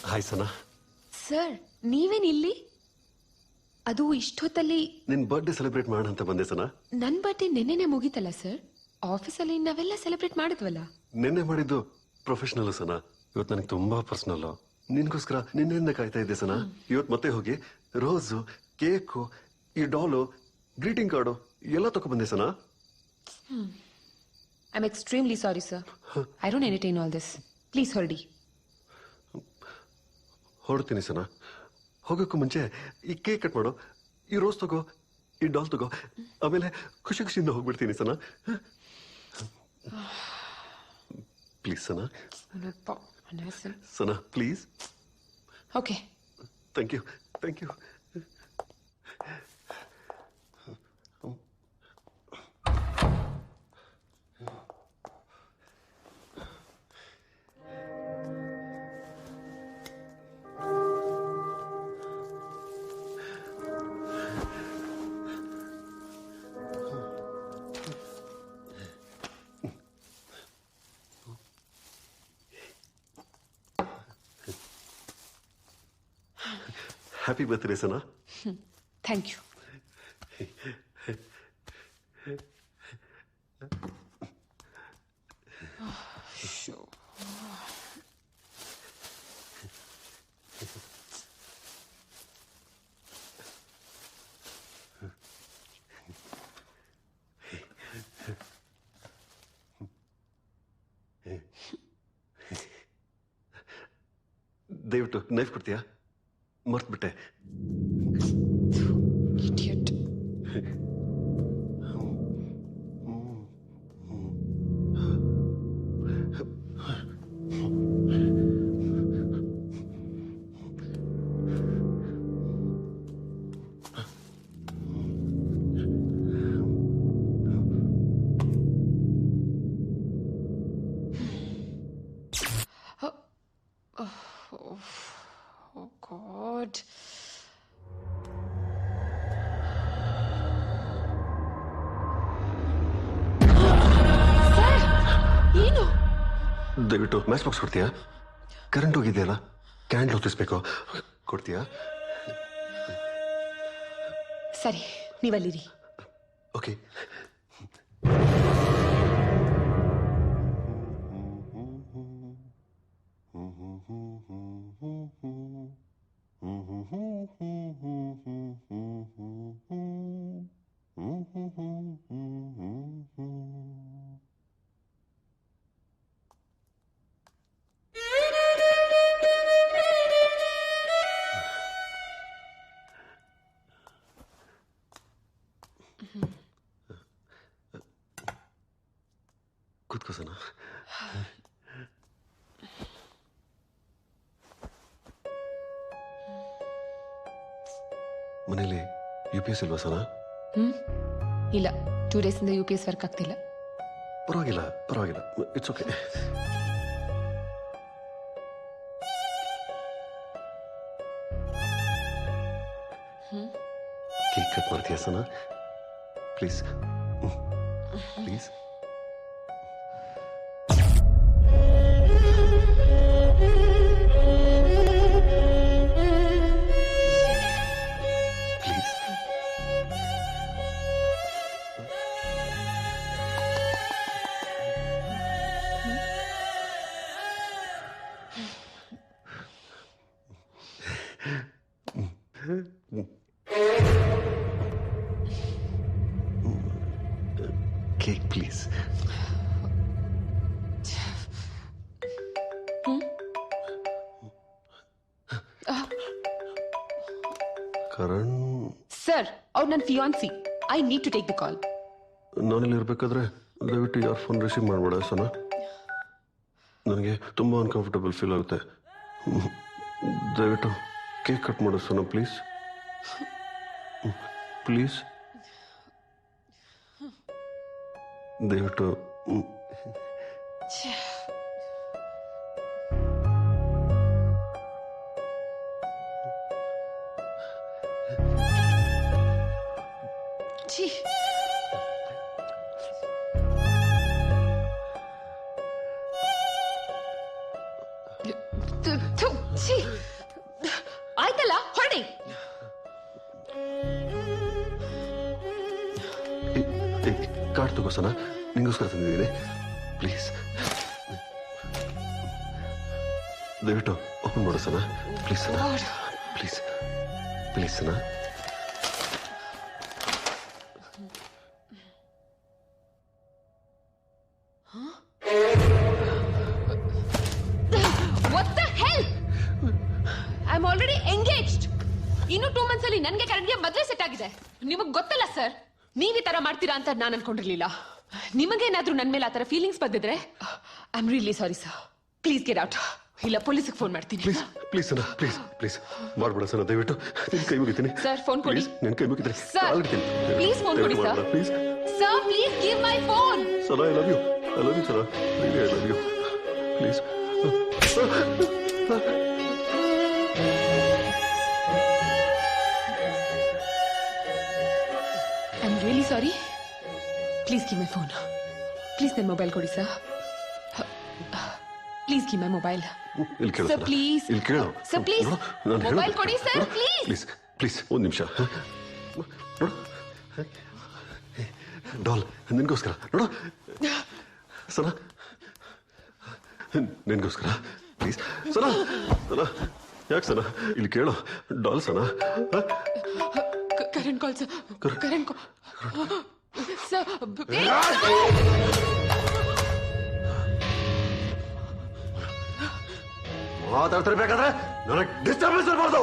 [SPEAKER 10] ಹಾಯ್ ಸನಾ,
[SPEAKER 1] ಸರ್ ನೀವೇನ್ ಇಲ್ಲಿ? ಅದು ಇಷ್ಟೊತ್ತಲ್ಲಿ?
[SPEAKER 10] ನಿನ್ ಬರ್ಡೇ ಸೆಲೆಬ್ರೇಟ್ ಮಾಡೋಣ ಅಂತ ಬಂದೆ ಸನಾ.
[SPEAKER 1] ನನ್ ಬರ್ಡೇ ನೆನ್ನೆನೆ ಮುಗೀತಲ್ಲ ಸರ್. ಆಫೀಸಲ್ಲಿ ನಾವೆಲ್ಲ ಸೆಲೆಬ್ರೇಟ್ ಮಾಡಿದ್ವಲ್ಲ.
[SPEAKER 10] ನಿನ್ನೆ ಮಾಡಿದ್ದು ಪ್ರೊಫೆಷನಲ್ ಸನಾ, ಇವತ್ತು ನನಗೆ ತುಂಬಾ ಪರ್ಸನಲ್. ನಿನ್ಗೋಸ್ಕರ ನಿನ್ನೆಯಿಂದ ಕಾಯ್ತಾ ಇದ್ದೆ ಸನಾ. ಇವತ್ತು ಮತ್ತೆ ಹೋಗಿ ರೋಸು, ಕೇಕು, ಈ ಡಾಲು, ಗ್ರೀಟಿಂಗ್ ಕಾರ್ಡು ಎಲ್ಲ ತಗೊಬಂದೆ Sana.
[SPEAKER 1] I'm extremely sorry, sir. I don't entertain all this. Please hurry.
[SPEAKER 10] ಹೊರಡ್ತೀನಿ ಸನಾ. ಹೋಗೋಕ್ಕೂ ಮುಂಚೆ ಈ ಕೇಕ್ ಕಟ್ ಮಾಡು, ಈ ರೋಸ್ ತಗೋ, ಈ ಡಾಲ್ ತಗೋ, ಆಮೇಲೆ ಖುಷಿ ಖುಷಿಯಿಂದ ಹೋಗ್ಬಿಡ್ತೀನಿ Sana. Please Sana. Sana please.
[SPEAKER 1] Okay.
[SPEAKER 10] Thank you, thank you. Happy birthday Sana.
[SPEAKER 1] Thank you.
[SPEAKER 10] ದಯವಿಟ್ಟು ನೈಫ್ ಕೊಡ್ತೀಯಾ? ಮರ್ತ್ಬಿಟ್ಟೆ.
[SPEAKER 1] Idiot. Oh God. ಏನು?
[SPEAKER 10] ದಯವಿಟ್ಟು ಮ್ಯಾಚ್ ಬಾಕ್ಸ್ ಕೊಡ್ತೀಯಾ? ಕರೆಂಟ್ ಹೋಗಿದೆಯಲ್ಲ, ಕ್ಯಾಂಡಲ್ ಹೊತ್ತಿಸ್ಬೇಕು, ಕೊಡ್ತೀಯಾ?
[SPEAKER 1] ಸರಿ, ನೀವಲ್ಲಿರಿ.
[SPEAKER 10] ಓಕೆ. ಕೂತ್ಕೋ ಸನಾ. ಮನೇಲಿ UPS ಇಲ್ವಾ ಸನಾ?
[SPEAKER 1] ಇಲ್ಲ, 2 days ಇಂದ UPS ವರ್ಕ್ ಆಗ್ತಿಲ್ಲ.
[SPEAKER 10] ಪರವಾಗಿಲ್ಲ, ಪರವಾಗಿಲ್ಲ, ಇಟ್ಸ್ ಓಕೆ. ಕೇಕ್ ಕಟ್ ಮಾಡ್ತೀಯಾ Sana? Please please. Cake please. Karan
[SPEAKER 1] sir ಅವ್ರು ನನ್ನ fiance. I need to take the call.
[SPEAKER 10] ನಾನಿಲ್ಲಿ ಇರ್ಬೇಕಾದ್ರೆ ದಯವಿಟ್ಟು ಯಾರ ಫೋನ್ ರಿಸೀವ್ ಮಾಡಬೇಡ ಸನಾ. ನನಗೆ ತುಂಬಾ ಅನ್ಕಂಫರ್ಟಬಲ್ ಫೀಲ್ ಆಗುತ್ತೆ. ದಯವಿಟ್ಟು ಕೇಕ್ ಕಟ್ ಮಾಡು ಸನಾ ಪ್ಲೀಸ್ ಪ್ಲೀಸ್. ದಯವಿಟ್ಟು
[SPEAKER 1] ಛೀ. ಥು, ಛೀ. ಆಯ್ತಲ್ಲ ಹೊರಡಿ.
[SPEAKER 10] ಕಾರ್ಡ್ ತಗೋ ಸನಾ, ನಿಂಗೋಸ್ಕರ ತಂದಿದ್ದೀನಿ ಪ್ಲೀಸ್. ದಯವಿಟ್ಟು ಓಪನ್ ಮಾಡು Sana please Sana please please Sana.
[SPEAKER 1] What the hell? I'm already engaged. ಇನ್ನು 2 months ಅಲ್ಲಿ ನನಗೆ ಕರೆಂಟ್ಗೆ ಮದುವೆ ಸೆಟ್ ಆಗಿದೆ. ನಿಮಗ್ ಗೊತ್ತಲ್ಲ ಸರ್, ನೀವ್ ಈ ತರ ಮಾಡ್ತೀರಾ ಅಂತ ನಾನು ಅನ್ಕೊಂಡಿರ್ಲಿಲ್ಲ. ನಿಮಗೇನಾದ್ರೂ ನನ್ ಮೇಲೆ ಆ ತರ ಫೀಲಿಂಗ್ಸ್ ಬಂದಿದ್ರೆ I am really sorry sir. Please get out. ಇಲ್ಲ ಪೊಲೀಸ್ಗೆ ಫೋನ್ ಮಾಡ್ತೀನಿ.
[SPEAKER 10] Please please Sana please please ಮಾಡ್ಬೇಡ ಸನಾ. ದಯವಿಟ್ಟು ನಿನ್ ಕೈ ಮುಗಿತೀನಿ
[SPEAKER 1] ಸರ್. ಫೋನ್ ಕೊಡಿ.
[SPEAKER 10] ನಿನ್ ಕೈ ಮುಗಿತೀನಿ
[SPEAKER 1] ಸರ್. ಪ್ಲೀಸ್ ಫೋನ್ ಕೊಡಿ sir.
[SPEAKER 10] Please
[SPEAKER 1] sir please give my phone.
[SPEAKER 10] Sana, I love you Sana, really I love you please.
[SPEAKER 1] I am really sorry. Please give my phone. Please ನನ್ನ ಮೊಬೈಲ್ ಕೊಡಿ sir. Please give my mobile.
[SPEAKER 10] ಇಲ್ಲಿ ಕೇಳು
[SPEAKER 1] ಸರ್ ಪ್ಲೀಸ್.
[SPEAKER 10] ಇಲ್ಲಿ ಕೇಳು
[SPEAKER 1] ಸರ್ ಪ್ಲೀಸ್ ಮೊಬೈಲ್ ಕೊಡಿ ಸರ್ ಪ್ಲೀಸ್.
[SPEAKER 10] ಪ್ಲೀಸ್ ಪ್ಲೀಸ್ ಒಂದು ನಿಮಿಷ ನೋಡು. ಡಾಲ್ ನಿನ್ಗೋಸ್ಕರ ನೋಡು ಸನಾ, ನಿನ್ಗೋಸ್ಕರ ಪ್ಲೀಸ್ ಸನಾ. ಸನಾ ಯಾಕೆ ಸನಾ, ಇಲ್ಲಿ ಕೇಳು doll Sana.
[SPEAKER 1] Karan call sir. Karan call sir.
[SPEAKER 10] ಮಾತಾಡ್ತಿರ್ಬೇಕಾದ್ರೆ ನನಗೆ ಡಿಸ್ಟರ್ಬೆನ್ಸ್ ಇರಬಾರ್ದು.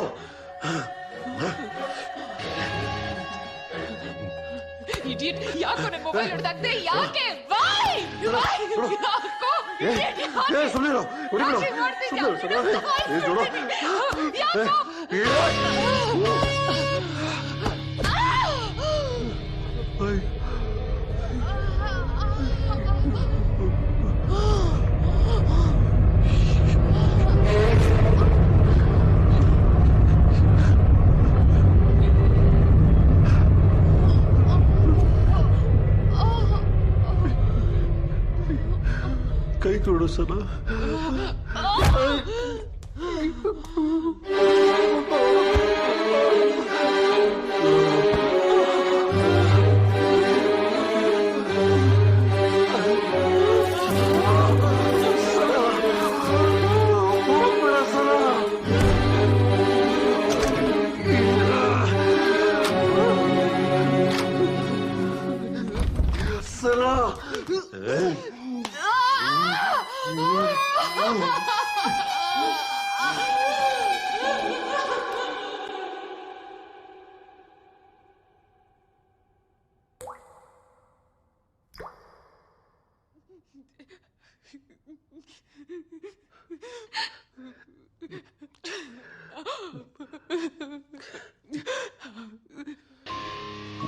[SPEAKER 1] ಇಡಿಯಟ್. ಯಾಕೋ ನನ್ನ ಮೊಬೈಲ್ ಹೊಡೆದಾಕ್ದೆ? ಯಾಕೆ? ವೈ ಯಾಕೋ?
[SPEAKER 10] ಸುಮ್ಮನೆ ಕೈ ಕೊಡು ಸನಾ.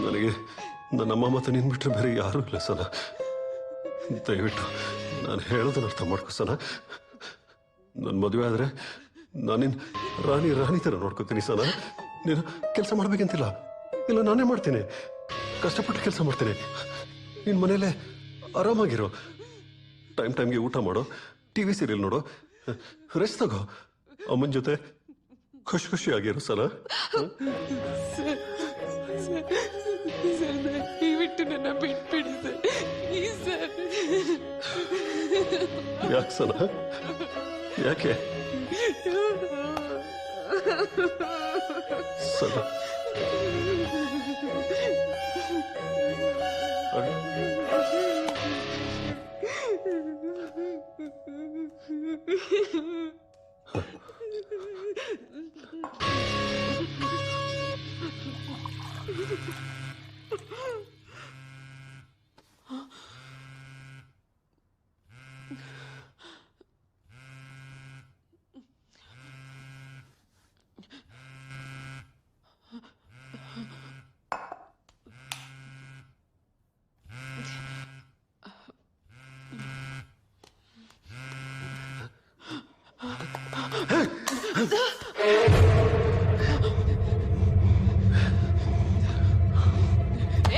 [SPEAKER 10] ನನಗೆ ನನ್ನಮ್ಮ ಮತ್ತು ನಿನ್ ಬಿಟ್ರೆ ಬೇರೆ ಯಾರೂ ಇಲ್ಲ ಸನಾ. ದಯವಿಟ್ಟು ನಾನು ಹೇಳೋದನ್ನ ಅರ್ಥ ಮಾಡ್ಕೋ ಸನಾ. ನನ್ನ ಮದುವೆ ಆದ್ರೆ ನಾನಿನ್ ರಾಣಿ ತರ ನೋಡ್ಕೋತೀನಿ ಸನಾ. ನೀನು ಕೆಲಸ ಮಾಡ್ಬೇಕಂತಿಲ್ಲ, ಇಲ್ಲ ನಾನೇ ಮಾಡ್ತೀನಿ. ಕಷ್ಟಪಟ್ಟು ಕೆಲಸ ಮಾಡ್ತೀನಿ. ನಿನ್ ಮನೇಲೆ ಆರಾಮಾಗಿರೋ, ಟೈಮ್ಗೆ ಊಟ ಮಾಡೋ, ಟಿವಿ ಸೀರಿಯಲ್ ನೋಡೋ, ರೆಸ್ಟ್ ತಗೋ, ಅಮ್ಮನ ಜೊತೆ ಖುಷಿಯಾಗಿರೋ ಸನಾ.
[SPEAKER 1] ದಯವಿಟ್ಟು ನನ್ನ ಬಿಟ್ಬಿಡಿ ಸರ್. Please sir.
[SPEAKER 10] ಯಾಕೆ ಸನಾ, ಯಾಕೆ ಸನಾ?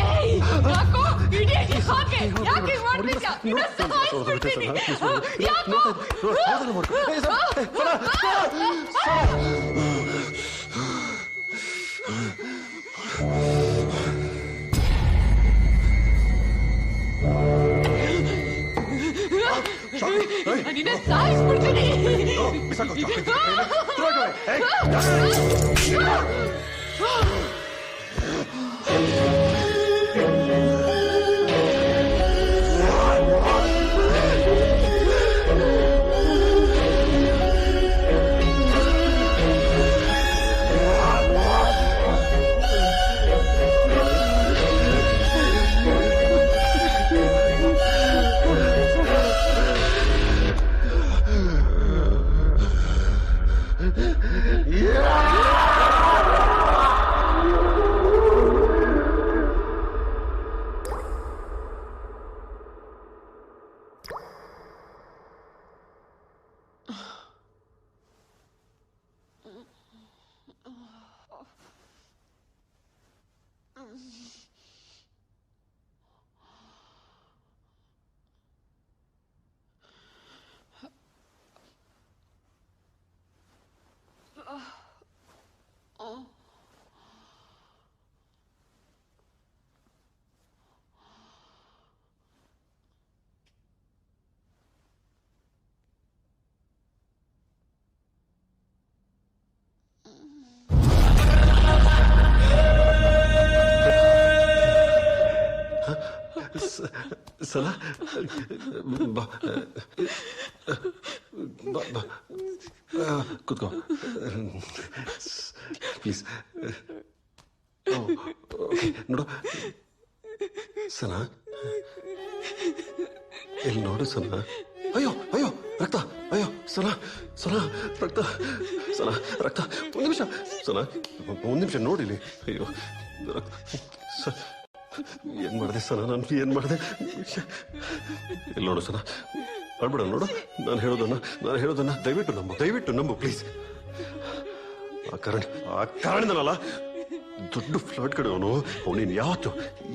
[SPEAKER 1] ಏಯ್ ಯಾಕೋ ಇಡಿಯಟ್ ಯಾಕೆ ಯಾಕೆ ಮಾಡ್ತಿದ್ಯಾ ಇದು ಸಾಯಿಸ್ಬಿಡ್ತೀನಿ ಯಾಕೋ ನಿನ್ನ ಸಾಯಿಸ್ಬಿಡ್ತೀನಿ
[SPEAKER 10] ಸಲ ಕೂತ್ಕೋ ಪ್ಲೀಸ್ ನೋಡು ಸನಾ ಇಲ್ಲಿ ನೋಡು ಸನಾ ಅಯ್ಯೋ ಅಯ್ಯೋ ರಕ್ತ ಅಯ್ಯೋ ಸನಾ ಸನಾ ರಕ್ತ ಸನಾ ರಕ್ತ ಒಂದು ನಿಮಿಷ ಸನಾ ಒಂದು ನಿಮಿಷ ನೋಡಿಲಿ ಅಯ್ಯೋ ರಕ್ತ ಏನ್ ಮಾಡಿದೆ ಸನಾ ನಾನು ಏನ್ ಮಾಡಿದೆ ಇಲ್ಲಿ ನೋಡು ಸನಾ ಅಳ್ಬೇಡ ನೋಡು ನಾನು ಹೇಳೋದನ್ನ ದಯವಿಟ್ಟು ನಂಬು ಪ್ಲೀಸ್ ಆ ಕಾರಣದಲ್ಲ ದೊಡ್ಡ ಫ್ಲಡ್ ಕಡೆ ಅವನೇನು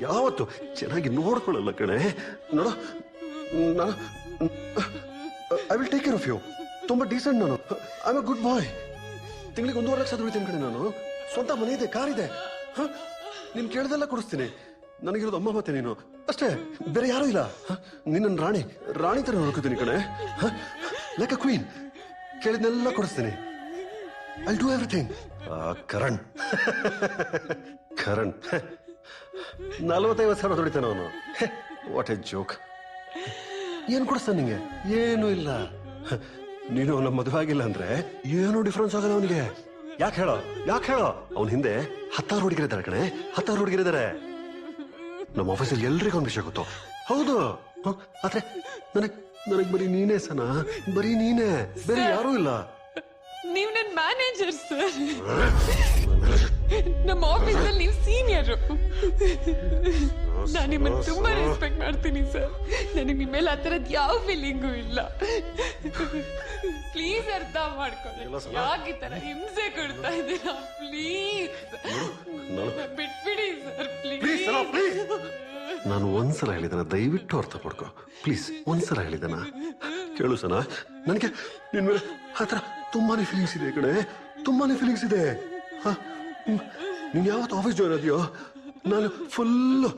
[SPEAKER 10] ಯಾವತ್ತು ಚೆನ್ನಾಗಿ ನೋಡ್ಕೊಳ್ಳಲ್ಲ ಕಣೆ ನೋಡು ನಾನು I will take care of you ತುಂಬಾ ಡೀಸೆಂಟ್ ನಾನು I am a good boy ತಿಂಗಳಿಗೆ 1.5 ಲಕ್ಷ ದುಡಿತೀನಿ ಕಣೆ ನಾನು ಸ್ವಂತ ಮನೆ ಇದೆ ಕಾರ್ ಇದೆ ನೀನ್ ಕೇಳ್ದೆಲ್ಲ ಕೊಡಿಸ್ತೀನಿ ನನಗಿರೋದು ಅಮ್ಮ ಮತ್ತೆ ನೀನು ಅಷ್ಟೇ ಬೇರೆ ಯಾರು ಇಲ್ಲ ನಿನ್ನ ರಾಣಿ ತರ ನೋಡ್ಕೋತೀನಿ ಕಣೆ ಲೈಕ್ ಅ ಕ್ವೀನ್ ಕೇಳಿದ್ನೆಲ್ಲ ಕೊಡಿಸ್ತೀನಿ ಐ ಡೂ ಎವ್ರಿಥಿಂಗ್ ಕರಣ್ 45 ಸಾವಿರ ದುಡಿತಾನೆ ಅವನು ವಾಟ್ ಎ ಜೋಕ್ ಏನ್ ಕೊಡಿಸ್ತಾನೆ ನಿಂಗೆ ಏನು ಇಲ್ಲ ನೀನು ಅವನ ಮದುವೆ ಆಗಿಲ್ಲ ಅಂದ್ರೆ ಏನು ಡಿಫ್ರೆನ್ಸ್ ಆಗಲ್ಲ ಅವನಿಗೆ ಯಾಕೆ ಹೇಳೋ ಅವನ ಹಿಂದೆ 10 ಹುಡುಗಿರಿದ್ದಾರೆ ಕಣೆ 10 ಹುಡುಗಿರಿದ್ದಾರೆ ನಮ್ಮ ಆಫೀಸಲ್ಲಿ ಎಲ್ರಿಗೂ ಒಂದು ವಿಷಯ ಗೊತ್ತು ಹೌದು ಆದ್ರೆ ನನಗ್ ಬರೀ ನೀನೇ ಸನಾ ಬರೀ ನೀನೇ ಬೇರೆ ಯಾರೂ ಇಲ್ಲ
[SPEAKER 1] ನೀವು ನನ್ನ ಮ್ಯಾನೇಜರ್ ಸರ್ ನಮ್ಮ ಆಫೀಸಲ್ಲಿ ನೀವು ಸೀನಿಯರ್ ನಾನು ನಿಮ್ಮನ್ನು ತುಂಬಾ ರೆಸ್ಪೆಕ್ಟ್ ಮಾಡ್ತೀನಿ ಸರ್ ನನಗೆ ನಿಮ್ಮ ಮೇಲೆ ಆ ಥರದ್ದು ಯಾವ ಫೀಲಿಂಗು ಇಲ್ಲ ಪ್ಲೀಸ್ ಅರ್ಥ ಮಾಡ್ಕೊಳ್ಳಿ ಯಾಕೆ ಈ ತರ ಹಿಂಸೆ ಕೊಡ್ತಾ ಇದ್ದೀರಾ ಪ್ಲೀಸ್ ಬಿಟ್ಬಿಡಿ ಸರ್ ಪ್ಲೀಸ್
[SPEAKER 10] ನಾನು ಒಂದ್ಸಲ ಹೇಳಿದನ ದಯವಿಟ್ಟು ಅರ್ಥ ಮಾಡ್ಕೊ ಪ್ಲೀಸ್ ಒಂದ್ಸಲ ಹೇಳಿದನ ಕೇಳು ಸನಾ ನನಗೆ ನಿನ್ ಮೇಲೆ ಆತರ ತುಂಬಾನೇ ಫೀಲಿಂಗ್ಸ್ ಇದೆ ಕಡೆ ತುಂಬಾನೇ ಫೀಲಿಂಗ್ಸ್ ಇದೆ ನೀನ್ ಯಾವತ್ತು ಆಫೀಸ್ ಜಾಯ್ನ್ ಆದ್ಯೋ ನಾನು ಫುಲ್ಲು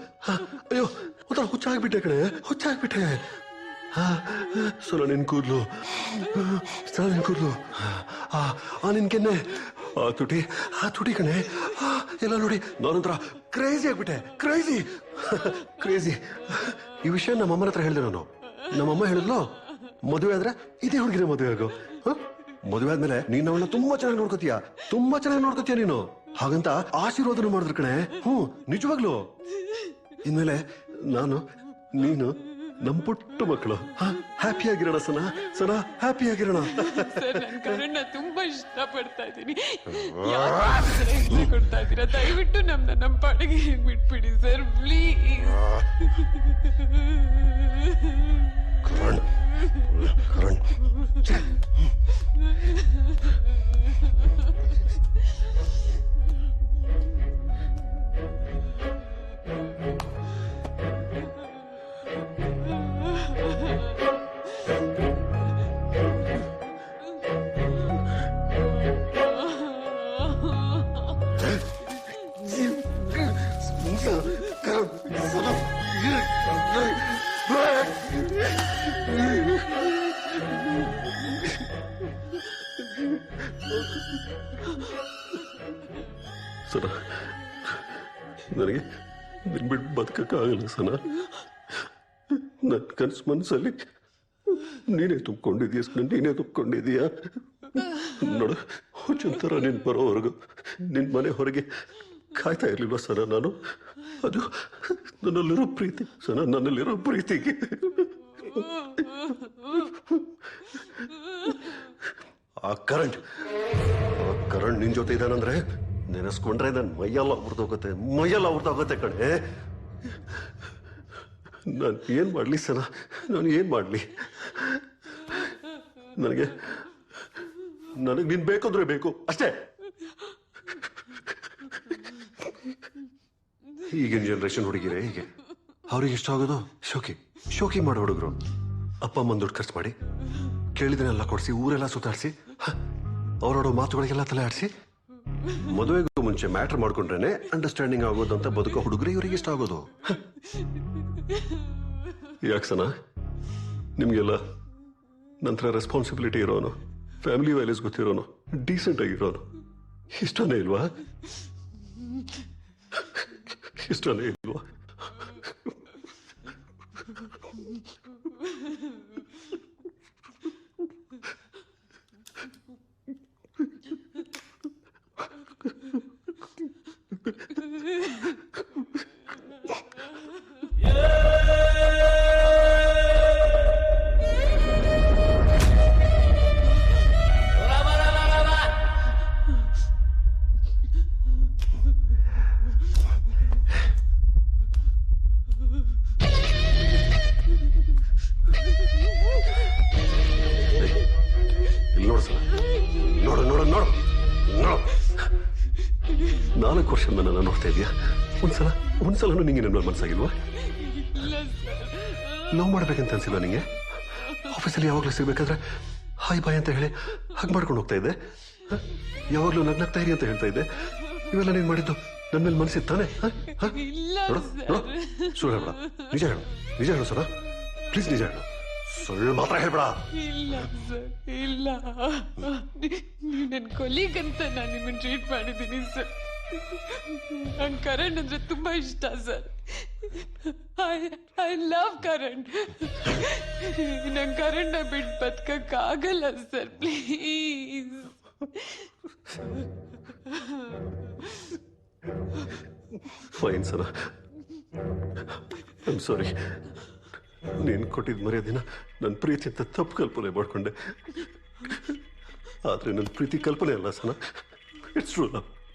[SPEAKER 10] ಅಯ್ಯೋ ಒಂಥರ ಹುಚ್ಚಾಗ್ಬಿಟ್ಟೆ ಸಲ ನಿನ್ ಕೂದ್ಲು ನಿನ್ ಕೆನ್ನೆ ಆ ತುಟಿ ಕಣೆ ಎಲ್ಲ ನೋಡಿ ನಾನಂತರ ಕ್ರೇಜಿ ಆಗ್ಬಿಟ್ಟೆ ಕ್ರೇಜಿ ಕ್ರೇಜಿ ಈ ವಿಷಯ ನಮ್ಮಮ್ಮನ ಹತ್ರ ಹೇಳಿದೆ ನಾನು. ನಮ್ಮಮ್ಮ ಹೇಳಿದ್ಲು ಮದುವೆ ಆದ್ರೆ ಇದೇ ಹುಡುಗಿನ ಮದುವೆ ಆಗೋ, ಮದುವೆ ಆದ್ಮೇಲೆ ನೀನ್ ಅವಳನ್ನ ತುಂಬಾ ಚೆನ್ನಾಗಿ ನೋಡ್ಕೋತೀಯ ನೀನು ಹಾಗಂತ ಆಶೀರ್ವಾದನ ಮಾಡಿದ್ರು ಕಣೆ. ನಿಜವಾಗ್ಲು ಇನ್ಮೇಲೆ ನಾನು ನೀನು ನಮ್ ಪುಟ್ಟ ಮಕ್ಕಳು ಹ್ಯಾಪಿ ಆಗಿರೋಣ ಸನಾ ಹ್ಯಾಪಿ ಆಗಿರೋಣ.
[SPEAKER 1] ಸರ್ ನನ್ ಕರಣ್ಣ ತುಂಬಾ ಇಷ್ಟ ಪಡ್ತಾ ಇದ್ದೀನಿ. ಕೊಡ್ತಾ ಇದ್ದೀರಾ, ದಯವಿಟ್ಟು ನಮ್ಮ ಪಾಡಿಗೆ ಬಿಟ್ಬಿಡಿ ಸರ್ ಪ್ಲೀಸ್.
[SPEAKER 10] ಕರಣ್ ಸನ ನನಗೆ ನಿನ್ ಬಿಟ್ಟು ಬದುಕಕ್ಕಾಗಲ್ಲ ಸನ. ನನ್ನ ಕನಸು ಮನಸ್ಸಲ್ಲಿ ನೀನೇ ತುಂಬಿಕೊಂಡಿದೀಯ. ನೋಡು ಹುಚ್ಚಂತರ ನೀನ್ ಬರೋವರೆಗೂ ನಿನ್ ಮನೆ ಹೊರಗೆ ಕಾಯ್ತಾ ಇರ್ಲಿಲ್ವ ಸನ ನಾನು? ಅದು ನನ್ನಲ್ಲಿರೋ ಪ್ರೀತಿಗೆ ಆ ಕರಣ್ ನಿನ್ ಜೊತೆ ಇದ್ದಾನಂದ್ರೆ ನೆನೆಸ್ಕೊಂಡ್ರೆ ನನ್ ಮೈಯೆಲ್ಲ ಉರ್ದೋಗುತ್ತೆ ಕಣೆ. ನಾನು ಏನ್ ಮಾಡ್ಲಿ ಸನ, ನನಗೆ ನೀನ್ ಬೇಕಂದ್ರೆ ಬೇಕು ಅಷ್ಟೇ. ಈಗಿನ ಜನರೇಷನ್ ಹುಡುಗಿರೇ ಹೀಗೆ, ಅವ್ರಿಗೆ ಇಷ್ಟ ಆಗೋದು ಶೋಕಿ ಮಾಡೋ ಹುಡುಗರು. ಅಪ್ಪ ಅಮ್ಮನ ದುಡ್ಡು ಖರ್ಚು ಮಾಡಿ ಕೇಳಿದನೆಲ್ಲ ಕೊಡಿಸಿ ಊರೆಲ್ಲ ಸುತ್ತಾಡಿಸಿ ಅವರೋಡೋ ಮಾತುಗಳಿಗೆಲ್ಲ ತಲೆ ಆಡಿಸಿ ಮದುವೆಗೂ ಮುಂಚೆ ಮ್ಯಾಟರ್ ಮಾಡ್ಕೊಂಡ್ರೇನೆ ಅಂಡರ್ಸ್ಟ್ಯಾಂಡಿಂಗ್ ಆಗೋದು ಅಂತ ಬದುಕೋ ಹುಡುಗರು ಇವರಿಗೆ ಇಷ್ಟ ಆಗೋದು. ಯಾಕ್ಸನ ನಿಮ್ಗೆಲ್ಲ ನಂತರ ರೆಸ್ಪಾನ್ಸಿಬಿಲಿಟಿ ಇರೋನು, ಫ್ಯಾಮಿಲಿ ವ್ಯಾಲ್ಯೂಸ್ ಗೊತ್ತಿರೋನು, ಡೀಸೆಂಟ್ ಆಗಿರೋನು ಇಷ್ಟನೇ ಇಲ್ವಾ? ನೋಡು 4 ವರ್ಷ ನನ್ನ ನೋಡ್ತಾ ಇದೀಯಾ? ಒಂದ್ಸಲನೂ ನಿಂಗೆ ನನ್ನ ಮನಸ್ಸಾಗಿಲ್ವಾ? ಲವ್ ಮಾಡ್ಬೇಕಂತ ಅನ್ಸಿಲ್ವಾ ನಿಂಗೆ? ಆಫೀಸಲ್ಲಿ ಯಾವಾಗ್ಲೂ ಸಿಗ್ಬೇಕಾದ್ರೆ ಹಾಯ್ ಬಾಯ್ ಅಂತ ಹೇಳಿ ಹಾಗೆ ಮಾಡ್ಕೊಂಡು ಹೋಗ್ತಾ ಇದ್ದೆ, ಯಾವಾಗ್ಲೂ ನಗ್ನಗ್ತಾ ಇರಿ ಅಂತ ಹೇಳ್ತಾ ಇದ್ದೆ. ಇವೆಲ್ಲ ನೀನ್ ಮಾಡಿದ್ದು ನನ್ನ ಮೇಲೆ ಮನಸ್ಸಿತ್ತಾನೆ? ಸುಳ್ಳು ಹೇಳ್ಬೇಡ, ನಿಜ ಹೇಳು ಸರ, ಪ್ಲೀಸ್ ನಿಜ ಹೇಳು, ಸುಳ್ಳು ಮಾತ್ರ ಹೇಳ್ಬೇಡ.
[SPEAKER 1] ಇಲ್ಲ ನೀವು ನನ್ನ ಕೊಲೀಗಂತ ನಾನು ನಿಮ್ಮನ್ನು ಟ್ರೀಟ್ ಮಾಡಿದ್ದೀನಿ ಸರ್. ನಂಗೆ ಕರಣ್ ಅಂದ್ರೆ ತುಂಬಾ ಇಷ್ಟ ಸರ್. I love Karan. ನಂಗೆ ಕರಣ್ನ ಬಿಟ್ಟು ಬದುಕಕ್ಕಾಗಲ್ಲ sir, please.
[SPEAKER 10] Fine sir, I am sorry. ನೀನು ಕೊಟ್ಟಿದ್ದ ಮರ್ಯಾದಿನ ನನ್ನ ಪ್ರೀತಿ ಅಂತ ತಪ್ಪು ಕಲ್ಪನೆ ಮಾಡ್ಕೊಂಡೆ. ಆದ್ರೆ ನನ್ನ ಪ್ರೀತಿ ಕಲ್ಪನೆ ಅಲ್ಲ ಸನ, ಇಟ್ಸ್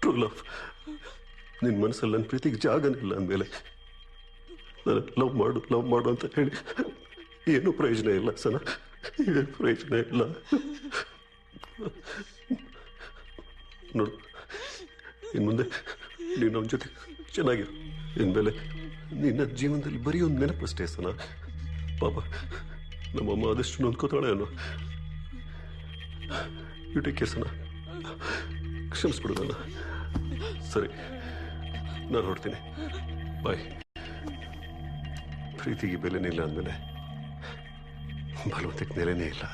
[SPEAKER 10] ಟ್ರೂ ಲವ್. ನಿನ್ನ ಮನಸ್ಸಲ್ಲಿ ನನ್ನ ಪ್ರೀತಿಗೆ ಜಾಗನೇ ಇಲ್ಲ ಅಂದಮೇಲೆ ನಾನು ಲವ್ ಮಾಡು ಅಂತ ಹೇಳಿ ಏನೂ ಪ್ರಯೋಜನ ಇಲ್ಲ ಸನ, ಏನು ಪ್ರಯೋಜನ ಇಲ್ಲ. ನೋಡು, ಇನ್ನು ಮುಂದೆ ನೀನು ಅವನ ಜೊತೆ ಚೆನ್ನಾಗಿರು. ಇನ್ಮೇಲೆ ನಿನ್ನ ಜೀವನದಲ್ಲಿ ಬರೀ ಒಂದು ನೆನಪಷ್ಟೇ ಸನ. ಪಾಪ ನಮ್ಮಮ್ಮ ಆದಷ್ಟು ನೊಂದ್ಕೋತಾಳೆ ಅನ್ನೋ. ಯು ಟೇಕ್ ಕೇರ್ ಸನ, ಕ್ಷಮಿಸ್ಬಿಡು ನನ್ನ. ಸರಿ, ನಾನು ಹೊರಡ್ತೀನಿ, ಬಾಯ್. ಪ್ರೀತಿಗೆ ಬೆಲೆನೇ ಇಲ್ಲ ಅಂದಮೇಲೆ ಬಲವಂತಕ್ಕೆ ನೆಲೆನೇ ಇಲ್ಲ.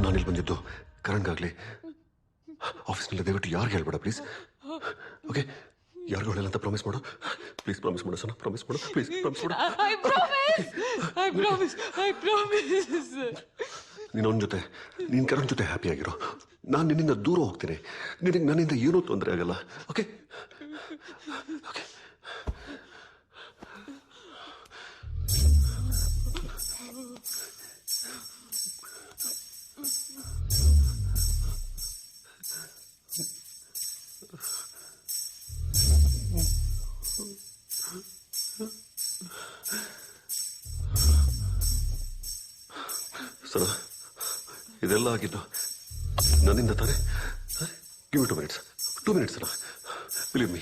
[SPEAKER 10] ನಾನಿಲ್ಲಿ ಬಂದಿದ್ದು ಕರಣ್ಗಾಗ್ಲಿ ಆಫೀಸ್ನಲ್ಲಿ ದಯವಿಟ್ಟು ಯಾರಿಗೆ ಹೇಳ್ಬೇಡ ಪ್ಲೀಸ್. ಓಕೆ, ಯಾರಿಗೂ ಹೇಳಲ್ಲ ಅಂತ ಪ್ರಾಮಿಸ್ ಮಾಡು ಪ್ಲೀಸ್. ಪ್ರಾಮಿಸ್ ಮಾಡು ಸನ, ಪ್ರಾಮಿಸ್ ಮಾಡು ಪ್ಲೀಸ್, ಪ್ರಾಮಿಸ್ ಮಾಡು.
[SPEAKER 1] I promise.
[SPEAKER 10] ನೀನು ಅವನ ಜೊತೆ, ನೀನು ಕರಣ್ ಜೊತೆ ಹ್ಯಾಪಿ ಆಗಿರೋ. ನಾನು ನಿನ್ನಿಂದ ದೂರ ಹೋಗ್ತೀನಿ. ನಿನಗೆ ನನ್ನಿಂದ ಏನೂ ತೊಂದರೆ ಆಗಲ್ಲ. Okay okay. ಸರ, ಇದೆಲ್ಲ ಆಗಿದ್ದು ನನ್ನಿಂದ ತಾನೆ. Give me 2 minutes. 2 minutes ಸರ, ಬಿಲೀವ್ ಮೀ.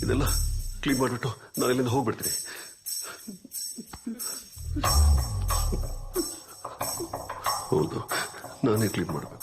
[SPEAKER 10] ಇದೆಲ್ಲ ಕ್ಲೀನ್ ಮಾಡಿಬಿಟ್ಟು ನಾನು ಇಲ್ಲಿಂದ ಹೋಗ್ಬಿಡ್ತೀನಿ. ಹೌದು, ನಾನೇ ಕ್ಲೀನ್ ಮಾಡಬೇಕು.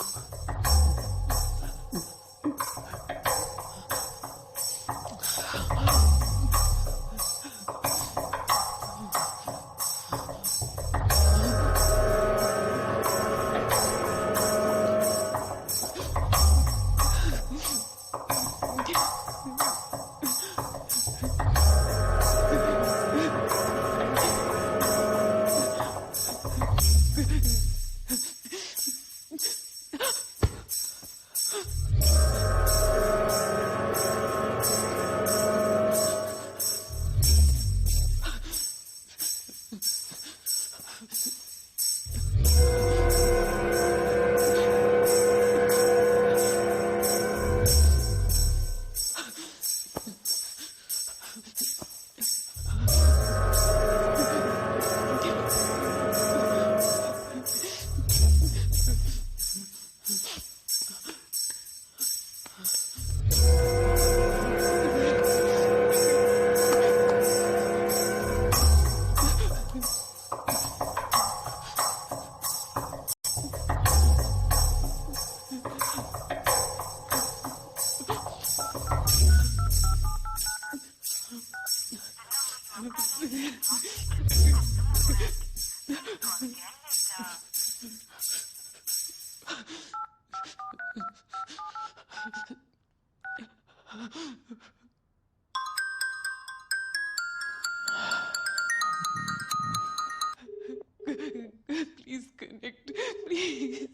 [SPEAKER 1] Please connect, please.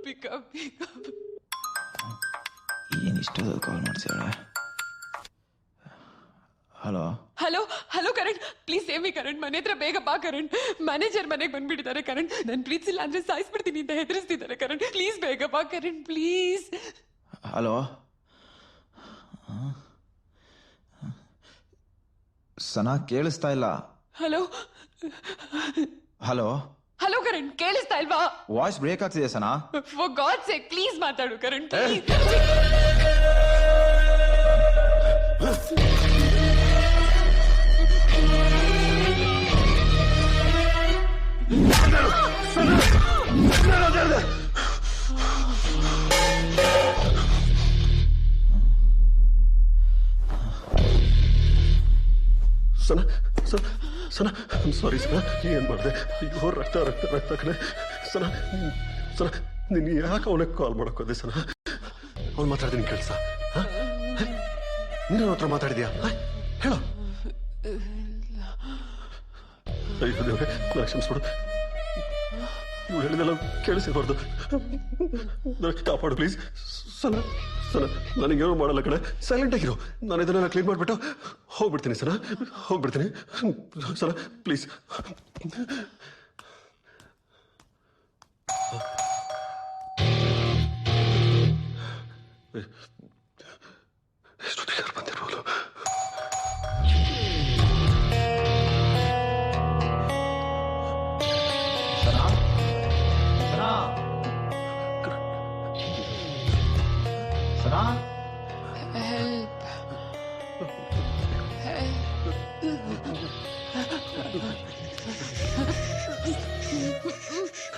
[SPEAKER 1] Pick up.
[SPEAKER 3] ಏನು ಇಷ್ಟೊಂದು ಕಾಲ್ ಮಾಡ್ತೀರಾ?
[SPEAKER 1] ಹಲೋ ಕರಣ್, ಪ್ಲೀಸ್ ಸೇವ್ ಮಿ ಕರಣ್. ಮನೆ ಹತ್ರ ಬೇಗ ಬಾ ಕರಣ್. ಮ್ಯಾನೇಜರ್ ಮನೆಗೆ ಬಂದ್ಬಿಟ್ಟಿದ್ದಾರೆ ಕರಣ್. ನನ್ ಪ್ರೀತಿಸಿಲ್ಲ ಅಂದ್ರೆ ಸಾಯಿಸ್ಬಿಡ್ತೀನಿ ಅಂತ ಹೆದರಿಸ್ತಿದ್ದಾರೆ ಕರಣ್. ಪ್ಲೀಸ್ ಬೇಗ ಬಾ ಕರಣ್, ಪ್ಲೀಸ್.
[SPEAKER 3] ಹಲೋ ಸನಾ, ಕೇಳಿಸ್ತಾ ಇಲ್ಲ. ಹಲೋ
[SPEAKER 1] ಕರಣ್, ಕೇಳಿಸ್ತಾ ಇಲ್ವಾ?
[SPEAKER 3] ವಾಯ್ಸ್ ಬ್ರೇಕ್ ಆಗ್ತಿದೆ Sana.
[SPEAKER 1] For god sake please ಮಾತಾಡು ಕರಣ್, ಪ್ಲೀಸ್.
[SPEAKER 10] ಸನ, ಸಾರಿ ಸನ, ಏನ್ ಮಾಡಿದೆ? ಅಯ್ಯೋ, ರಕ್ತ ಕಣೆ. ಸನ, ನೀನು ಯಾಕೆ ಅವನಿಗೆ ಕಾಲ್ ಮಾಡೋಕೋದೆ? ಸನ, ಅವ್ನು ಮಾತಾಡ್ತೀನಿ ಕೆಲಸ. ನೀನು ಹತ್ರ ಮಾತಾಡಿದ್ಯಾ? ಹೇಳೋ. ಅಯ್ಯೋ ದೇವ್ರೆ, ನಾನು ಕ್ಷಮಿಸ್ಬಿಡು. ಇವ್ರು ಹೇಳಿದೆಲ್ಲ ಕೇಳಿಸಿಬಾರ್ದು. ನನಗೆ ಕಾಪಾಡು ಪ್ಲೀಸ್. ಸನ, ನನಗೇನು ಮಾಡಲ್ಲ ಕಡೆ, ಸೈಲೆಂಟ್ ಆಗಿರೋ. ನಾನು ಇದನ್ನೆಲ್ಲ ಕ್ಲೀನ್ ಮಾಡಿಬಿಟ್ಟು ಹೋಗ್ಬಿಡ್ತೀನಿ ಸನ, ಹೋಗ್ಬಿಡ್ತೀನಿ ಸನ, ಪ್ಲೀಸ್. ಎಷ್ಟೊತ್ತಿಗೆ ಯಾರು ಬಂದಿರ್ಬೋದು?